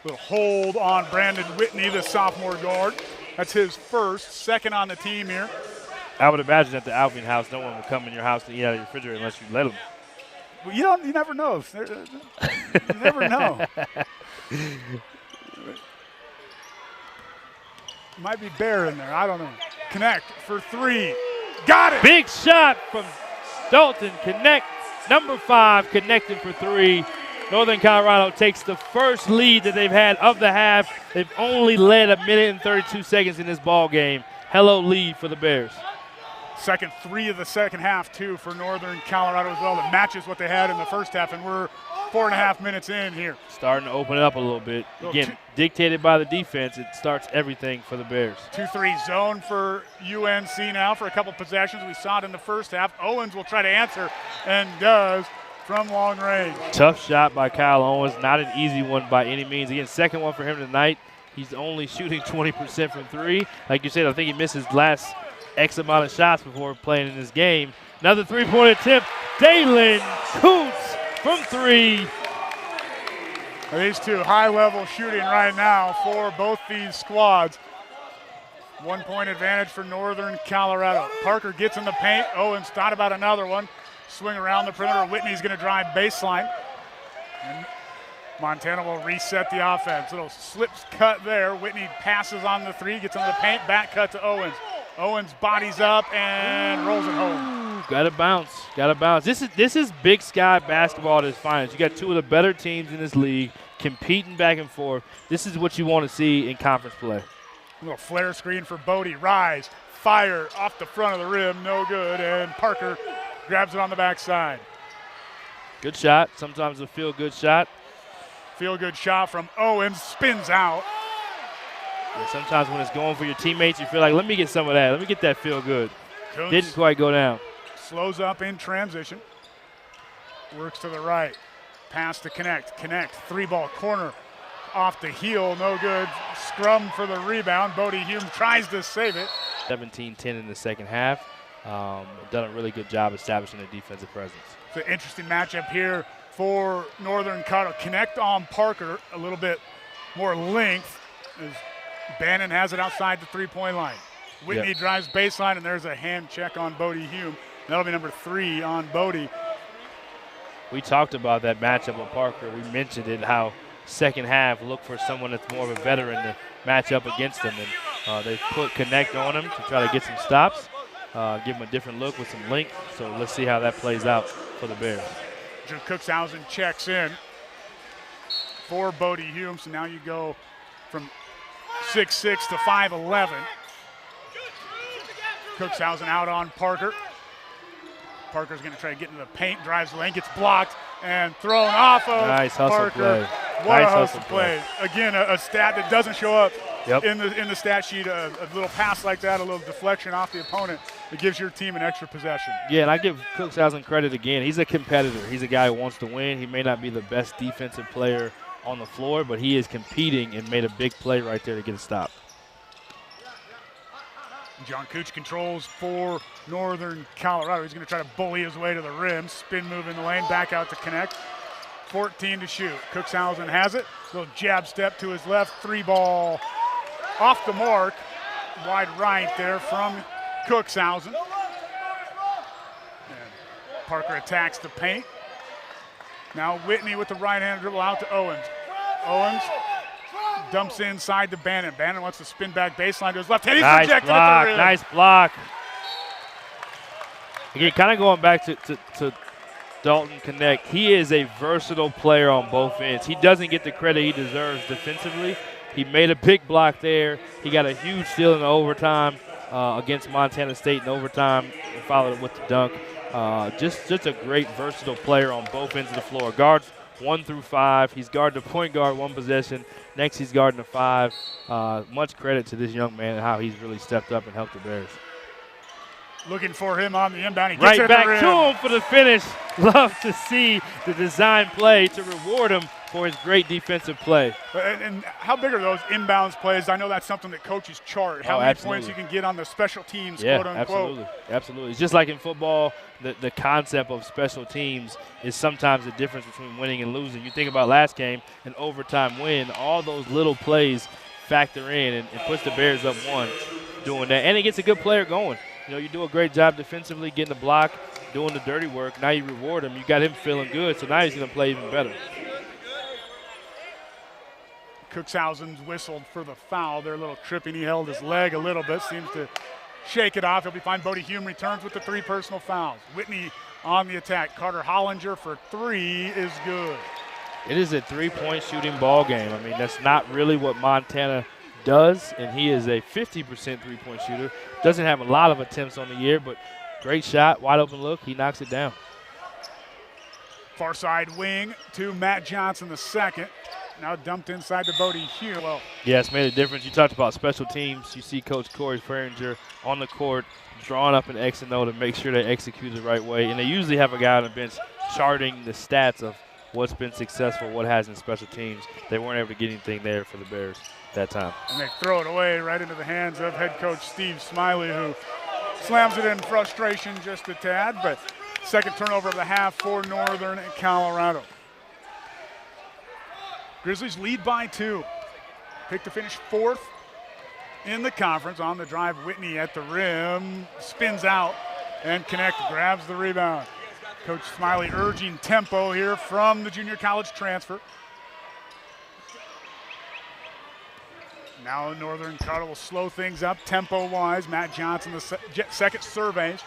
Little hold on Brandon Whitney, the sophomore guard. That's his second on the team here. I would imagine at the Alvin house, no one would come in your house and eat out of your refrigerator unless you let them. Well, you never know. You never know. Might be Bear in there. I don't know. Connect for three. Got it. Big shot from Dalton Connect. Number 5 connecting for 3. Northern Colorado takes the first lead that they've had of the half. They've only led 1 minute and 32 seconds in this ball game. Hello lead for the Bears. Second 3 of the second half, too, for Northern Colorado as well. That matches what they had in the first half, and we're 4.5 minutes in here. Starting to open it up a little bit. Again, dictated by the defense, it starts everything for the Bears. 2-3 zone for UNC now for a couple possessions. We saw it in the first half. Owens will try to answer, and does from long range. Tough shot by Kyle Owens. Not an easy one by any means. Again, second one for him tonight. He's only shooting 20% from 3. Like you said, I think he missed his last X amount of shots before playing in this game. Another three-point attempt. Dalen Koontz from 3. These two high-level shooting right now for both these squads. 1 point advantage for Northern Colorado. Parker gets in the paint. Owens thought about another one. Swing around the perimeter. Whitney's going to drive baseline. And Montana will reset the offense. Little slips cut there. Whitney passes on the 3, gets into the paint, back cut to Owens. Owens bodies up and rolls it home. Got to bounce. Got to bounce. This is Big Sky basketball at its finest. You got two of the better teams in this league competing back and forth. This is what you want to see in conference play. A little flare screen for Bodie. Rise, fire off the front of the rim. No good. And Parker grabs it on the backside. Good shot. Sometimes a feel-good shot. Feel-good shot from Owens. Spins out. Yeah, sometimes when it's going for your teammates, you feel like, let me get some of that. Let me get that feel-good. Koontz Didn't quite go down. slows up in transition. Works to the right. Pass to Connect. Connect. 3-ball corner. Off the heel. No good. Scrum for the rebound. Bodie Hume tries to save it. 17-10 in the second half. Done a really good job establishing a defensive presence. It's an interesting matchup here for Northern Colorado. Connect on Parker. A little bit more length as Bannon has it outside the three-point line. Whitney drives baseline, and there's a hand check on Bodie Hume. That'll be number 3 on Bodie. We talked about that matchup with Parker. We mentioned it, how second half look for someone that's more of a veteran to match up against him. And they put Connect on him to try to get some stops, give him a different look with some length. So let's see how that plays out for the Bears. Drew Cookshausen checks in for Bodie Hume. So now you go from 6'6" to 5'11". Cookshausen out on Parker. Parker's going to try to get into the paint, drives lane, gets blocked, and thrown off of nice hustle Parker. Play. What nice a hustle play. Again, a stat that doesn't show up in the stat sheet. A little pass like that, a little deflection off the opponent, it gives your team an extra possession. Yeah, and I give Cookshausen credit again. He's a competitor. He's a guy who wants to win. He may not be the best defensive player on the floor, but he is competing and made a big play right there to get a stop. John Cooch controls for Northern Colorado. He's going to try to bully his way to the rim. Spin move in the lane, back out to Connect. 14 to shoot. Cookshausen has it. Little jab step to his left. 3-ball off the mark. Wide right there from Cookshausen. And Parker attacks the paint. Now Whitney with the right-hand dribble out to Owens. Owens dumps inside to Bannon. Bannon wants to spin back baseline to his left hand. He's nice rejected block, at the rim. nice block. Again, kind of going back to Dalton Connect, he is a versatile player on both ends. He doesn't get the credit he deserves defensively. He made a big block there. He got a huge steal in the overtime against Montana State in overtime and followed it with the dunk. Just a great versatile player on both ends of the floor. Guards 1 through 5. He's guarded the point guard one possession. Next, he's guarding the 5. Much credit to this young man and how he's really stepped up and helped the Bears. Looking for him on the inbound. He gets Right it back at the to rim. him for the finish. Love to see the design play to reward him for his great defensive play. And how big are those inbounds plays? I know that's something that coaches chart. How many points you can get on the special teams, quote unquote. Absolutely. It's just like in football, the concept of special teams is sometimes the difference between winning and losing. You think about last game, an overtime win, all those little plays factor in and puts the Bears up 1 doing that. And it gets a good player going. You know, you do a great job defensively, getting the block, doing the dirty work. Now you reward him. You got him feeling good, so now he's going to play even better. Cookshausen's whistled for the foul. They're a little tripping. He held his leg a little bit. Seems to shake it off. He'll be fine. Bodie Hume returns with the 3 personal fouls. Whitney on the attack. Carter Hollinger for 3 is good. It is a 3-point shooting ball game. I mean, that's not really what Montana does, and he is a 50% 3-point shooter. Doesn't have a lot of attempts on the year, but great shot, wide open look. He knocks it down. Far side wing to Matt Johnson, the second. Now dumped inside to Bodie Hume. Well, yeah, it's made a difference. You talked about special teams. You see Coach Corey Faringer on the court drawing up an X and O to make sure they execute the right way. And they usually have a guy on the bench charting the stats of what's been successful, what hasn't special teams. They weren't able to get anything there for the Bears that time. And they throw it away right into the hands of head coach Steve Smiley, who slams it in frustration just a tad. But second turnover of the half for Northern Colorado. Grizzlies lead by 2. Picked to finish 4th in the conference. On the drive, Whitney at the rim, spins out, and Connect grabs the rebound. Coach Smiley urging tempo here from the junior college transfer. Now Northern Colorado will slow things up tempo-wise. Matt Johnson, the second surveys.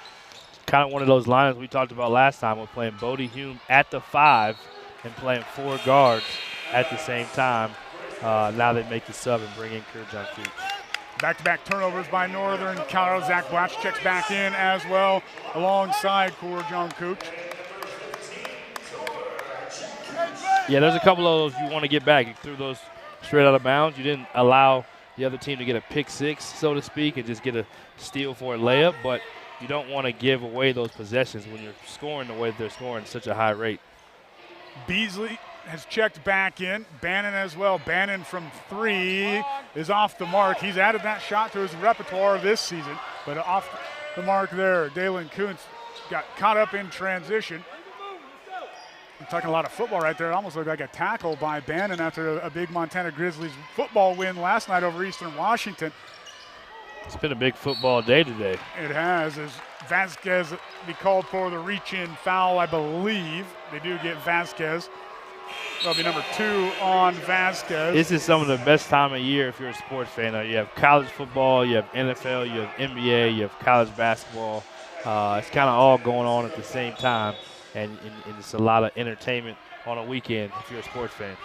Kind of one of those lineups we talked about last time. We're playing Bodie Hume at the 5 and playing 4 guards at the same time. Now they make the sub and bring in Kurjan Cooch. Back-to-back turnovers by Northern Colorado. Zach Blatch checks back in as well alongside Kurjan Cooch. Yeah, there's a couple of those you want to get back. You threw those straight out of bounds. You didn't allow the other team to get a pick 6, so to speak, and just get a steal for a layup, but you don't want to give away those possessions when you're scoring the way that they're scoring at such a high rate. Beasley has checked back in. Bannon as well. Bannon from 3 is off the mark. He's added that shot to his repertoire this season, but off the mark there. Dalen Kuntz got caught up in transition. I'm talking a lot of football right there. It almost looked like a tackle by Bannon after a big Montana Grizzlies football win last night over Eastern Washington. It's been a big football day today. It has, as Vasquez be called for the reach-in foul, I believe. They do get Vasquez. That'll be number 2 on Vasquez. This is some of the best time of year if you're a sports fan. You have college football, you have NFL, you have NBA, you have college basketball. It's kind of all going on at the same time, and it's a lot of entertainment on a weekend if you're a sports fan.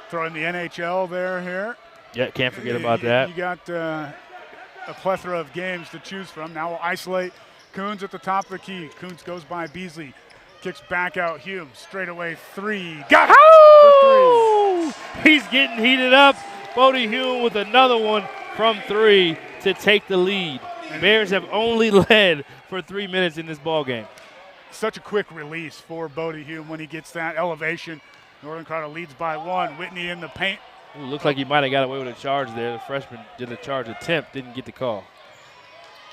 Throw in the NHL there here. Yeah, can't forget about that. You got a plethora of games to choose from. Now we'll isolate Coons at the top of the key. Coons goes by Beasley. Kicks back out Hume. Straight away 3. Got it for 3. He's getting heated up. Bodie Hume with another one from 3 to take the lead. Bears have only led for 3 minutes in this ball game. Such a quick release for Bodie Hume when he gets that elevation. Northern Colorado leads by 1. Whitney in the paint. Ooh, looks like he might have got away with a charge there. The freshman did a charge attempt, didn't get the call.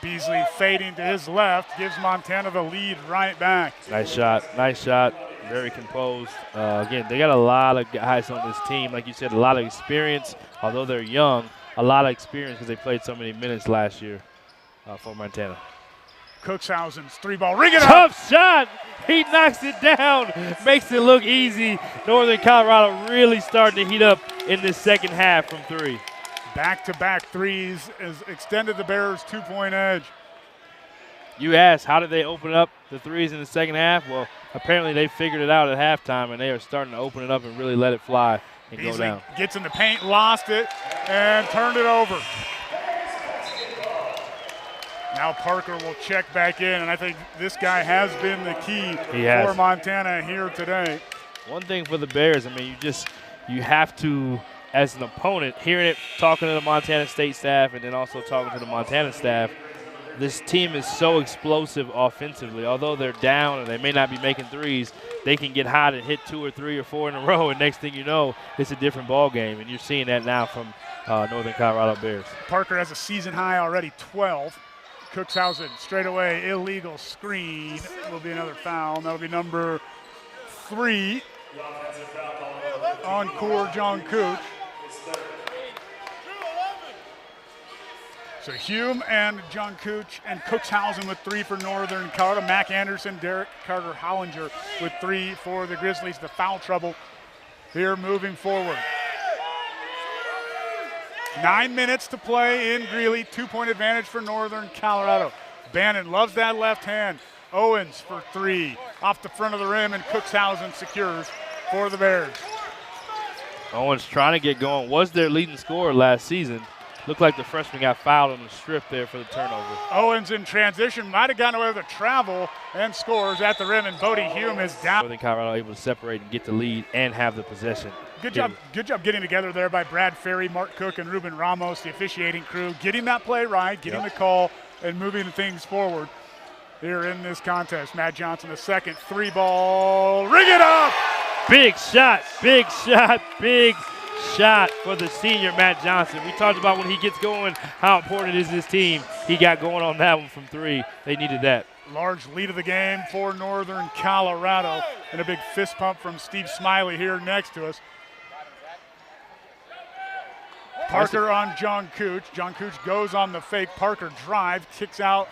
Beasley fading to his left, gives Montana the lead right back. Nice shot, very composed. Again, they got a lot of guys on this team. Like you said, a lot of experience, although they're young, a lot of experience because they played so many minutes last year for Montana. Cookshausen's 3-ball, ring it up. Tough shot, he knocks it down, makes it look easy. Northern Colorado really starting to heat up in this second half from 3. Back-to-back threes has extended the Bears' 2-point edge. You asked, how did they open up the threes in the second half? Well, apparently they figured it out at halftime, and they are starting to open it up and really let it fly and Beasley go down. Gets in the paint, lost it, and turned it over. Now Parker will check back in, and I think this guy has been the key for Montana here today. One thing for the Bears, I mean, you have to, as an opponent, hearing it, talking to the Montana State staff and then also talking to the Montana staff, this team is so explosive offensively. Although they're down and they may not be making threes, they can get hot and hit 2 or 3 or 4 in a row, and next thing you know, it's a different ball game, and you're seeing that now from Northern Colorado Bears. Parker has a season high already, 12. Cookshausen straight away, illegal screen. Will be another foul. That'll be number 3 on John Cooch. So Hume and John Cooch and Cookshausen with 3 for Northern Colorado. Mac Anderson, Derek Carter Hollinger with 3 for the Grizzlies. The foul trouble here moving forward. 9 minutes to play in Greeley. 2-point advantage for Northern Colorado. Bannon loves that left hand. Owens for 3 off the front of the rim, and Cookshausen secures for the Bears. Owens trying to get going. Was their leading scorer last season. Looked like the freshman got fouled on the strip there for the turnover. Owens in transition, might have gotten away with a travel and scores at the rim, and Bodie Hume is down. Northern Colorado able to separate and get the lead and have the possession. Good job getting together there by Brad Ferry, Mark Cook, and Ruben Ramos, the officiating crew, getting that play right, getting the call, and moving things forward here in this contest. Matt Johnson, the second 3-ball, ring it up! Big shot, big shot, big shot for the senior Matt Johnson. We talked about when he gets going, how important it is his team. He got going on that one from 3. They needed that. Large lead of the game for Northern Colorado, and a big fist pump from Steve Smiley here next to us. Parker on John Cooch. John Cooch goes on the fake. Parker drives, kicks out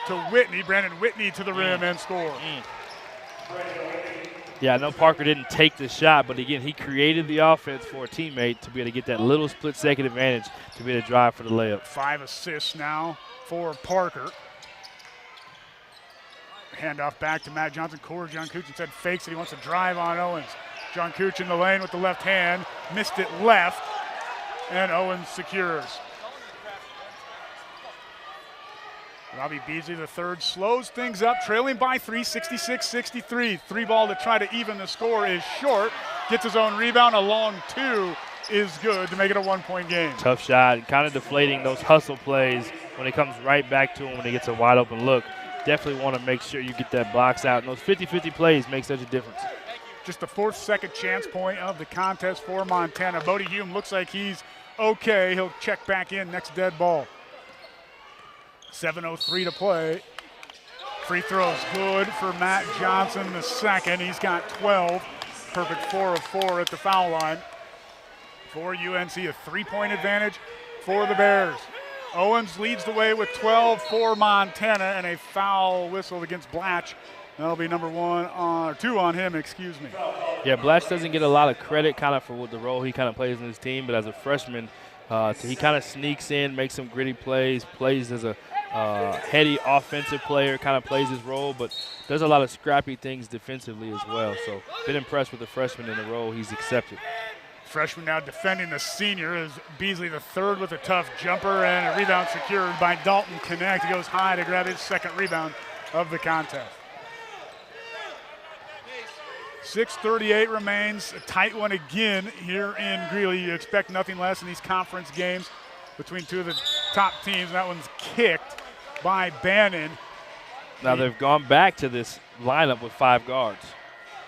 to Whitney. Brandon Whitney to the rim and scores. Yeah, I know Parker didn't take the shot, but again, he created the offense for a teammate to be able to get that little split-second advantage to be able to drive for the layup. 5 assists now for Parker. Handoff back to Matt Johnson. John Cooch instead fakes it. He wants to drive on Owens. John Cooch in the lane with the left hand. Missed it left, and Owens secures. Robbie Beasley, the third, slows things up, trailing by 3, 66-63. 3-ball to try to even the score is short. Gets his own rebound. A long 2 is good to make it a 1-point game. Tough shot, kind of deflating those hustle plays when it comes right back to him when he gets a wide open look. Definitely want to make sure you get that box out. And those 50-50 plays make such a difference. Just the 4th second chance point of the contest for Montana. Bodie Hume looks like he's okay. He'll check back in next dead ball. 7:03 to play. Free throw's good for Matt Johnson, the second. He's got 12. Perfect 4 of 4 at the foul line. For UNC, a 3-point advantage for the Bears. Owens leads the way with 12 for Montana, and a foul whistled against Blatch. That'll be number 2 on him, excuse me. Yeah, Blatch doesn't get a lot of credit kind of for the role he kind of plays in his team, but as a freshman, he kind of sneaks in, makes some gritty plays as a heady offensive player, kind of plays his role, but does a lot of scrappy things defensively as well. So been impressed with the freshman in the role he's accepted. Freshman now defending the senior is Beasley, the third, with a tough jumper, and a rebound secured by Dalton Connect. He goes high to grab his second rebound of the contest. 6:38 remains, a tight one again here in Greeley. You expect nothing less in these conference games between 2 of the top teams. That one's kicked by Bannon. Now they've gone back to this lineup with 5 guards,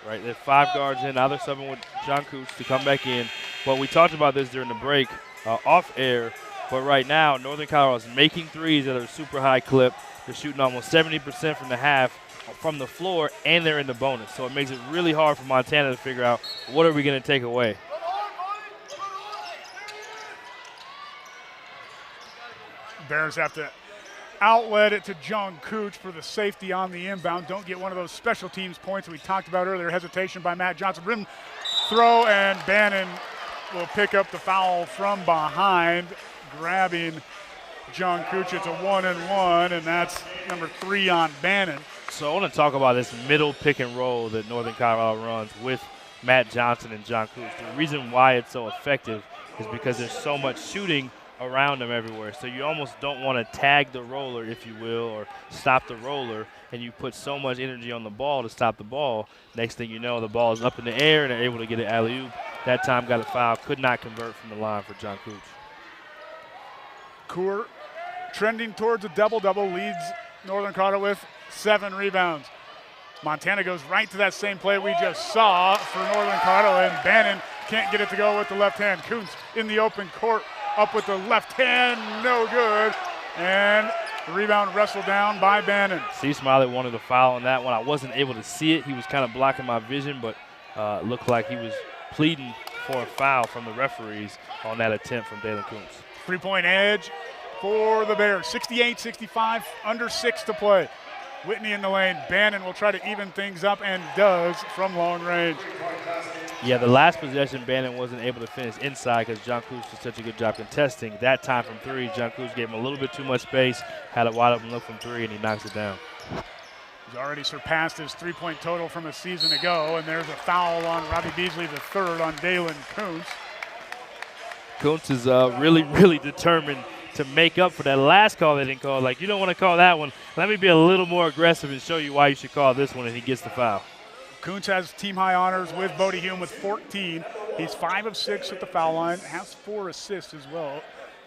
right? They're 5 guards in. Now they're subbing with John Cooch to come back in. But we talked about this during the break off air. But right now, Northern Colorado is making threes at a super high clip. They're shooting almost 70% from the half from the floor, and they're in the bonus. So it makes it really hard for Montana to figure out what are we going to take away. Bears have to outlet it to John Cooch for the safety on the inbound. Don't get one of those special teams points we talked about earlier. Hesitation by Matt Johnson. Rim throw, and Bannon will pick up the foul from behind, grabbing John Cooch. It's a 1-and-1, and that's number 3 on Bannon. So I want to talk about this middle pick and roll that Northern Colorado runs with Matt Johnson and John Cooch. The reason why it's so effective is because there's so much shooting around him everywhere. So you almost don't want to tag the roller, if you will, or stop the roller, and you put so much energy on the ball to stop the ball. Next thing you know, the ball is up in the air and they're able to get an alley-oop. That time got a foul, could not convert from the line for John Cooch. Coor trending towards a double-double, leads Northern Colorado with 7 rebounds. Montana goes right to that same play we just saw for Northern Colorado, and Bannon can't get it to go with the left hand. Kuntz in the open court, up with the left hand, no good. And the rebound wrestled down by Bannon. C. Smiley wanted a foul on that one. I wasn't able to see it. He was kind of blocking my vision, but looked like he was pleading for a foul from the referees on that attempt from Dalen Kuntz. 3-point edge for the Bears. 68-65, under 6 to play. Whitney in the lane. Bannon will try to even things up and does from long range. Yeah, the last possession, Bannon wasn't able to finish inside because John Cooch did such a good job contesting. That time from 3, John Cooch gave him a little bit too much space, had a wide open look from 3, and he knocks it down. He's already surpassed his 3-point total from a season ago, and there's a foul on Robbie Beasley, the third on Dalen Kuntz. Kuntz is really, really determined to make up for that last call they didn't call. Like, you don't want to call that one. Let me be a little more aggressive and show you why you should call this one, and he gets the foul. Kuntz has team-high honors with Bodie Hume with 14. He's 5 of 6 at the foul line, has 4 assists as well,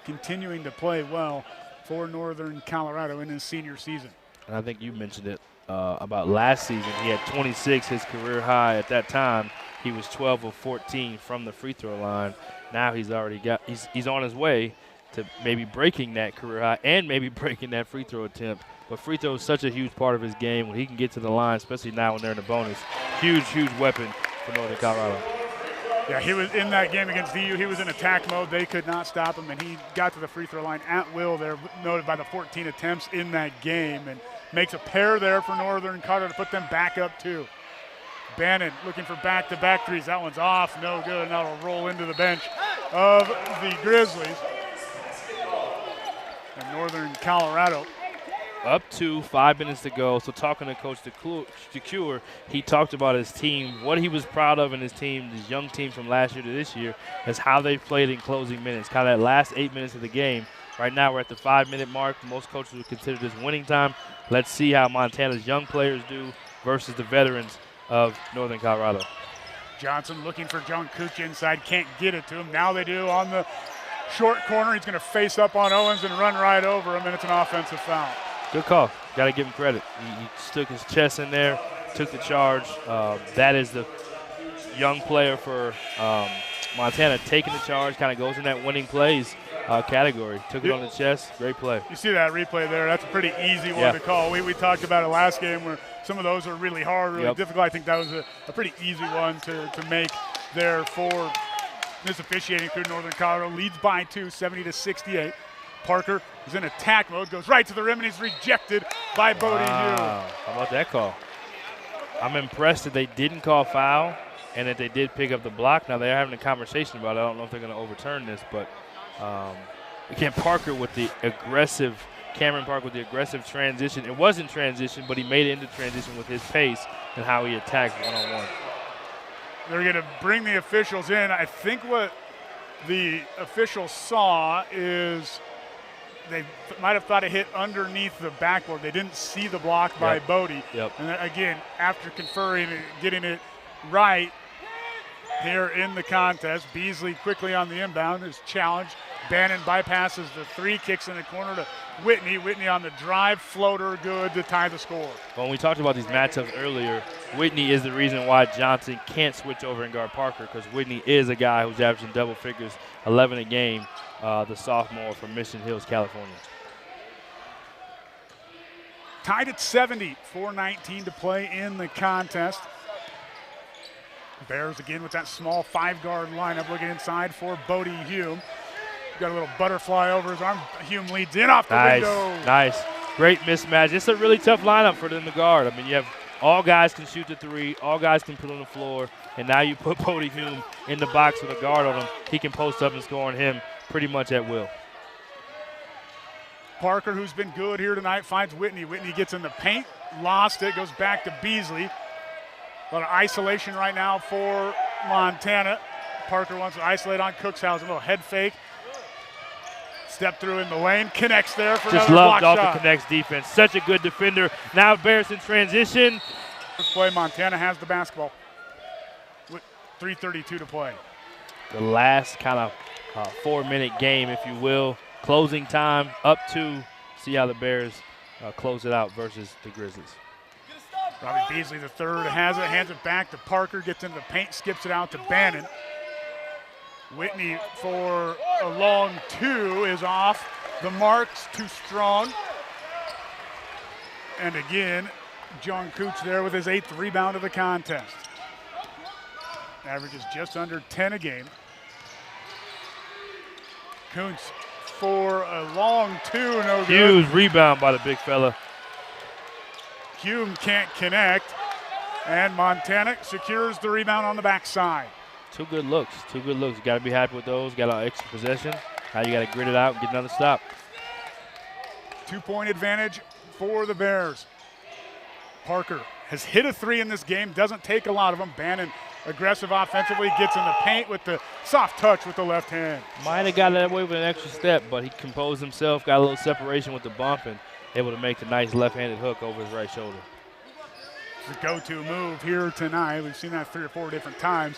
continuing to play well for Northern Colorado in his senior season. And I think you mentioned it about last season. He had 26, his career high at that time. He was 12 of 14 from the free throw line. Now he's already got, he's on his way to maybe breaking that career high and maybe breaking that free throw attempt. But free throw is such a huge part of his game. When he can get to the line, especially now when they're in the bonus, huge, huge weapon for Northern Colorado. Yeah, he was in that game against DU. He was in attack mode. They could not stop him, and he got to the free throw line at will there, noted by the 14 attempts in that game, and makes a pair there for Northern Colorado to put them back up 2. Bannon looking for back-to-back threes. That one's off, no good, and that'll roll into the bench of the Grizzlies. And Northern Colorado up to 5 minutes to go. So talking to Coach DeCure, he talked about his team, what he was proud of in his team, his young team from last year to this year, is how they played in closing minutes, kind of that last 8 minutes of the game. Right now we're at the 5-minute mark. Most coaches would consider this winning time. Let's see how Montana's young players do versus the veterans of Northern Colorado. Johnson looking for John Cooch inside, can't get it to him. Now they do on the short corner. He's going to face up on Owens and run right over him, and it's an offensive foul. Good call. Got to give him credit. He stuck his chest in there, took the charge. That is the young player for Montana taking the charge, kind of goes in that winning plays category. Took it on the chest. Great play. You see that replay there. That's a pretty easy one to call. We talked about it last game where some of those are really hard, really difficult. I think that was a pretty easy one to make there for this officiating crew. Northern Colorado leads by 2, 70-68. Parker is in attack mode, goes right to the rim, and he's rejected by Bodie Hume. How about that call? I'm impressed that they didn't call foul and that they did pick up the block. Now they're having a conversation about it. I don't know if they're going to overturn this, but again, Parker with the aggressive, Cameron Parker with the aggressive transition. It wasn't transition, but he made it into transition with his pace and how he attacked one-on-one. They're going to bring the officials in. I think what the officials saw is they might have thought it hit underneath the backboard. They didn't see the block by Bodie. And then again, after conferring and getting it right here in the contest, Beasley quickly on the inbound is challenged. Bannon bypasses the 3, kicks in the corner to Whitney. Whitney on the drive, floater good to tie the score. When we talked about these matchups earlier, Whitney is the reason why Johnson can't switch over and guard Parker, because Whitney is a guy who's averaging double figures, 11 a game, the sophomore from Mission Hills, California. Tied at 70, 4:19 to play in the contest. Bears again with that small 5-guard lineup, looking inside for Bodie Hume. Got a little butterfly over his arm. Hume leads in off the window. Nice. Great mismatch. It's a really tough lineup for them to guard. I mean, you have all guys can shoot the 3, all guys can put on the floor, and now you put Bodie Hume in the box with a guard on him. He can post up and score on him pretty much at will. Parker, who's been good here tonight, finds Whitney. Whitney gets in the paint, lost it, goes back to Beasley. A lot of isolation right now for Montana. Parker wants to isolate on Cookshausen. A little head fake. Step through in the lane, connects there for Just another loved block Dalton shot. Connect's defense. Such a good defender. Now Bears in transition. First play, Montana has the basketball with 3:32 to play. The last kind of 4-minute game, if you will. Closing time, up 2. See how the Bears close it out versus the Grizzlies. Robbie Beasley, the third, has it, hands it back to Parker, gets into the paint, skips it out to Bannon. Whitney for a long 2 is off. The mark's too strong. And again, John Cooch there with his 8th rebound of the contest. Averages just under 10 a game. Kuntz for a long 2, no good. Huge rebound by the big fella. Hume can't connect, and Montana secures the rebound on the backside. 2 good looks. 2 good looks. You got to be happy with those. Got an extra possession. Now you got to grit it out and get another stop. 2-point advantage for the Bears. Parker has hit a 3 in this game. Doesn't take a lot of them. Bannon aggressive offensively, gets in the paint with the soft touch with the left hand. Might have got that away with an extra step, but he composed himself, got a little separation with the bump, and able to make the nice left-handed hook over his right shoulder. It's a go-to move here tonight. We've seen that 3 or 4 different times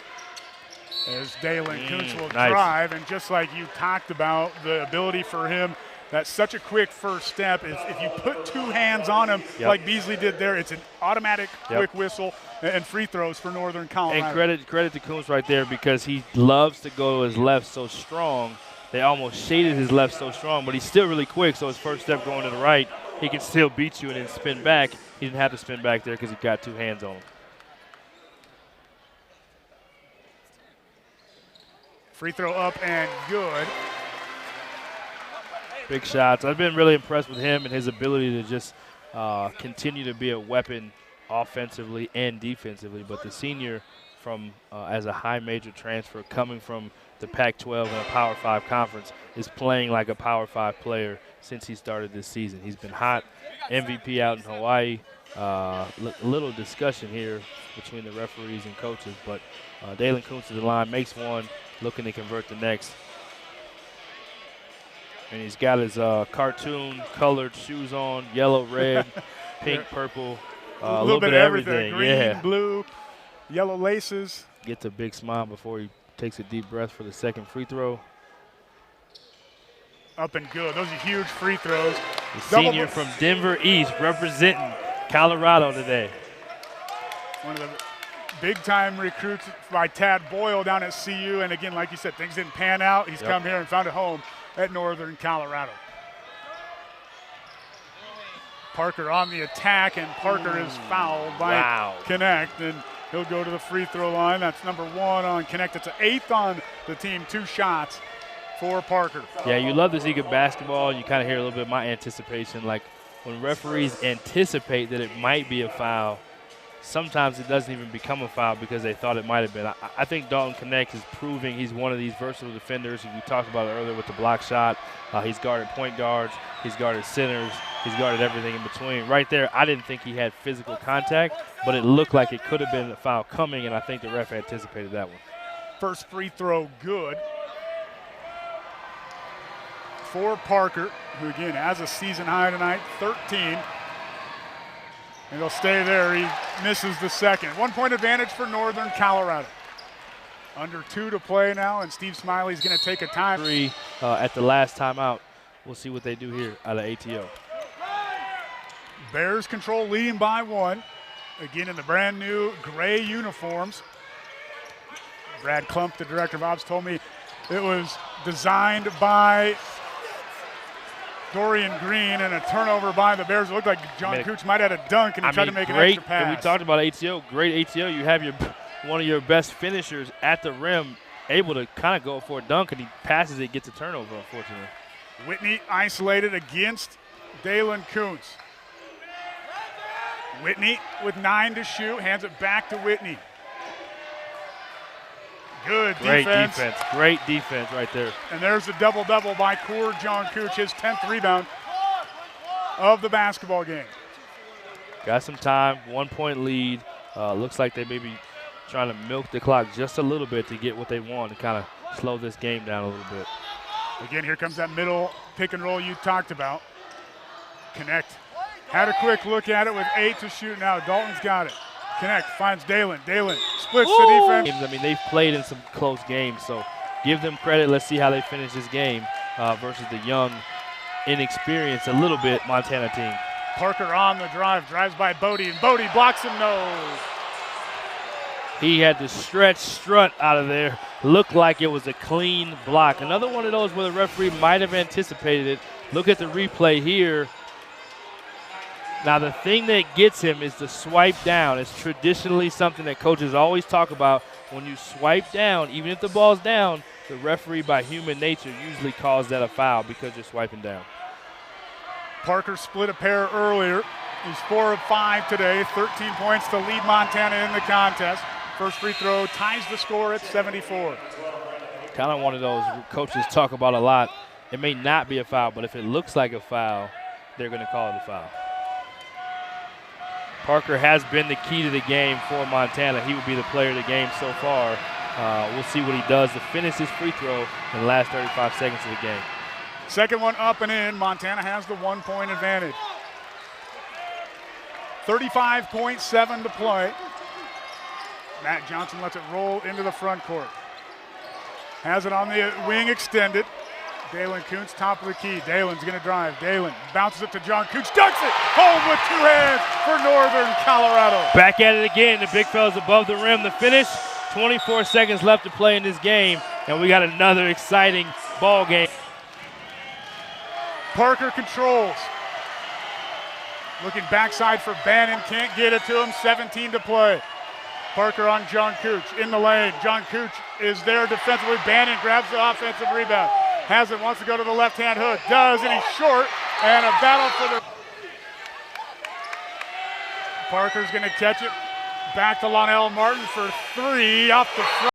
as Dalen Kuntz will drive. And just like you talked about, the ability for him, that's such a quick first step. Is if you put 2 hands on him like Beasley did there, it's an automatic quick whistle and free throws for Northern Colorado. And credit to Kuntz right there because he loves to go to his left so strong. They almost shaded his left so strong, but he's still really quick, so his first step going to the right, he can still beat you and then spin back. He didn't have to spin back there because he got 2 hands on him. Free throw up and good. Big shots. I've been really impressed with him and his ability to just continue to be a weapon offensively and defensively. But the senior from as a high major transfer coming from the Pac-12 and a Power 5 conference is playing like a Power 5 player since he started this season. He's been hot, MVP out in Hawaii. Little discussion here between the referees and coaches, but Dalen Kuntz to the line, makes one, looking to convert the next. And he's got his cartoon-colored shoes on, yellow, red, pink, purple, a little bit of everything. Green, blue, yellow laces. Gets a big smile before he takes a deep breath for the second free throw. Up and good. Those are huge free throws. The senior from Denver East representing Colorado today. One of the big-time recruits by Tad Boyle down at CU. And again, like you said, things didn't pan out. He's come here and found a home at Northern Colorado. Parker on the attack, and Parker is fouled by Connect, and he'll go to the free throw line. That's number 1 on Connect. It's an 8th on the team, 2 shots for Parker. Yeah, you love to see good basketball. You kind of hear a little bit of my anticipation. Like when referees anticipate that it might be a foul, sometimes it doesn't even become a foul because they thought it might have been. I think Dalton Connect is proving he's one of these versatile defenders. We talked about it earlier with the block shot. He's guarded point guards. He's guarded centers. He's guarded everything in between. Right there, I didn't think he had physical contact, but it looked like it could have been a foul coming, and I think the ref anticipated that one. First free throw good for Parker, who again has a season high tonight, 13. And he'll stay there. He misses the second. 1-point advantage for Northern Colorado. Under 2 to play now, and Steve Smiley's going to take a time. 3 at the last timeout. We'll see what they do here out of ATO. Bears control, leading by 1. Again in the brand new gray uniforms. Brad Klump, the director of ops, told me it was designed by Dorian Green, and a turnover by the Bears. It looked like John Cooch might have had a dunk, and he tried to make an extra pass. We talked about ATO, great ATO. You have one of your best finishers at the rim able to kind of go for a dunk, and he passes it, gets a turnover, unfortunately. Whitney isolated against Dalen Kuntz. Whitney with 9 to shoot, hands it back to Whitney. Good defense. Great defense right there. And there's a double-double by core John Cooch, his 10th rebound of the basketball game. Got some time, 1-point lead. Looks like they may be trying to milk the clock just a little bit to get what they want and kind of slow this game down a little bit. Again, here comes that middle pick and roll you talked about. Connect. Had a quick look at it with 8 to shoot now. Dalton's got it. Connect, finds Dalen. Dalen splits the defense. I mean, they've played in some close games, so give them credit. Let's see how they finish this game versus the young, inexperienced, a little bit Montana team. Parker on the drive, drives by Bodie, and Bodie blocks him, no. He had to stretch strut out of there. Looked like it was a clean block. Another one of those where the referee might have anticipated it. Look at the replay here. Now, the thing that gets him is the swipe down. It's traditionally something that coaches always talk about. When you swipe down, even if the ball's down, the referee, by human nature, usually calls that a foul because you're swiping down. Parker split a pair earlier. He's 4 of 5 today, 13 points to lead Montana in the contest. First free throw ties the score at 74. Kind of one of those coaches talk about a lot. It may not be a foul, but if it looks like a foul, they're going to call it a foul. Parker has been the key to the game for Montana. He would be the player of the game so far. We'll see what he does to finish his free throw in the last 35 seconds of the game. Second one up and in. Montana has the 1-point advantage. 35.7 to play. Matt Johnson lets it roll into the front court. Has it on the wing extended. Dalen Kuntz, top of the key. Dalen's going to drive. Dalen bounces it to John Kuntz, dunks it home with 2 hands for Northern Colorado. Back at it again. The big fella's above the rim. The finish, 24 seconds left to play in this game, and we got another exciting ball game. Parker controls. Looking backside for Bannon, can't get it to him, 17 to play. Parker on John Cooch in the lane. John Cooch is there defensively. Bannon grabs the offensive rebound. Has it, wants to go to the left-hand hook. Does, and he's short. And a battle for the... Parker's going to catch it. Back to Lonell Martin for 3 off the front.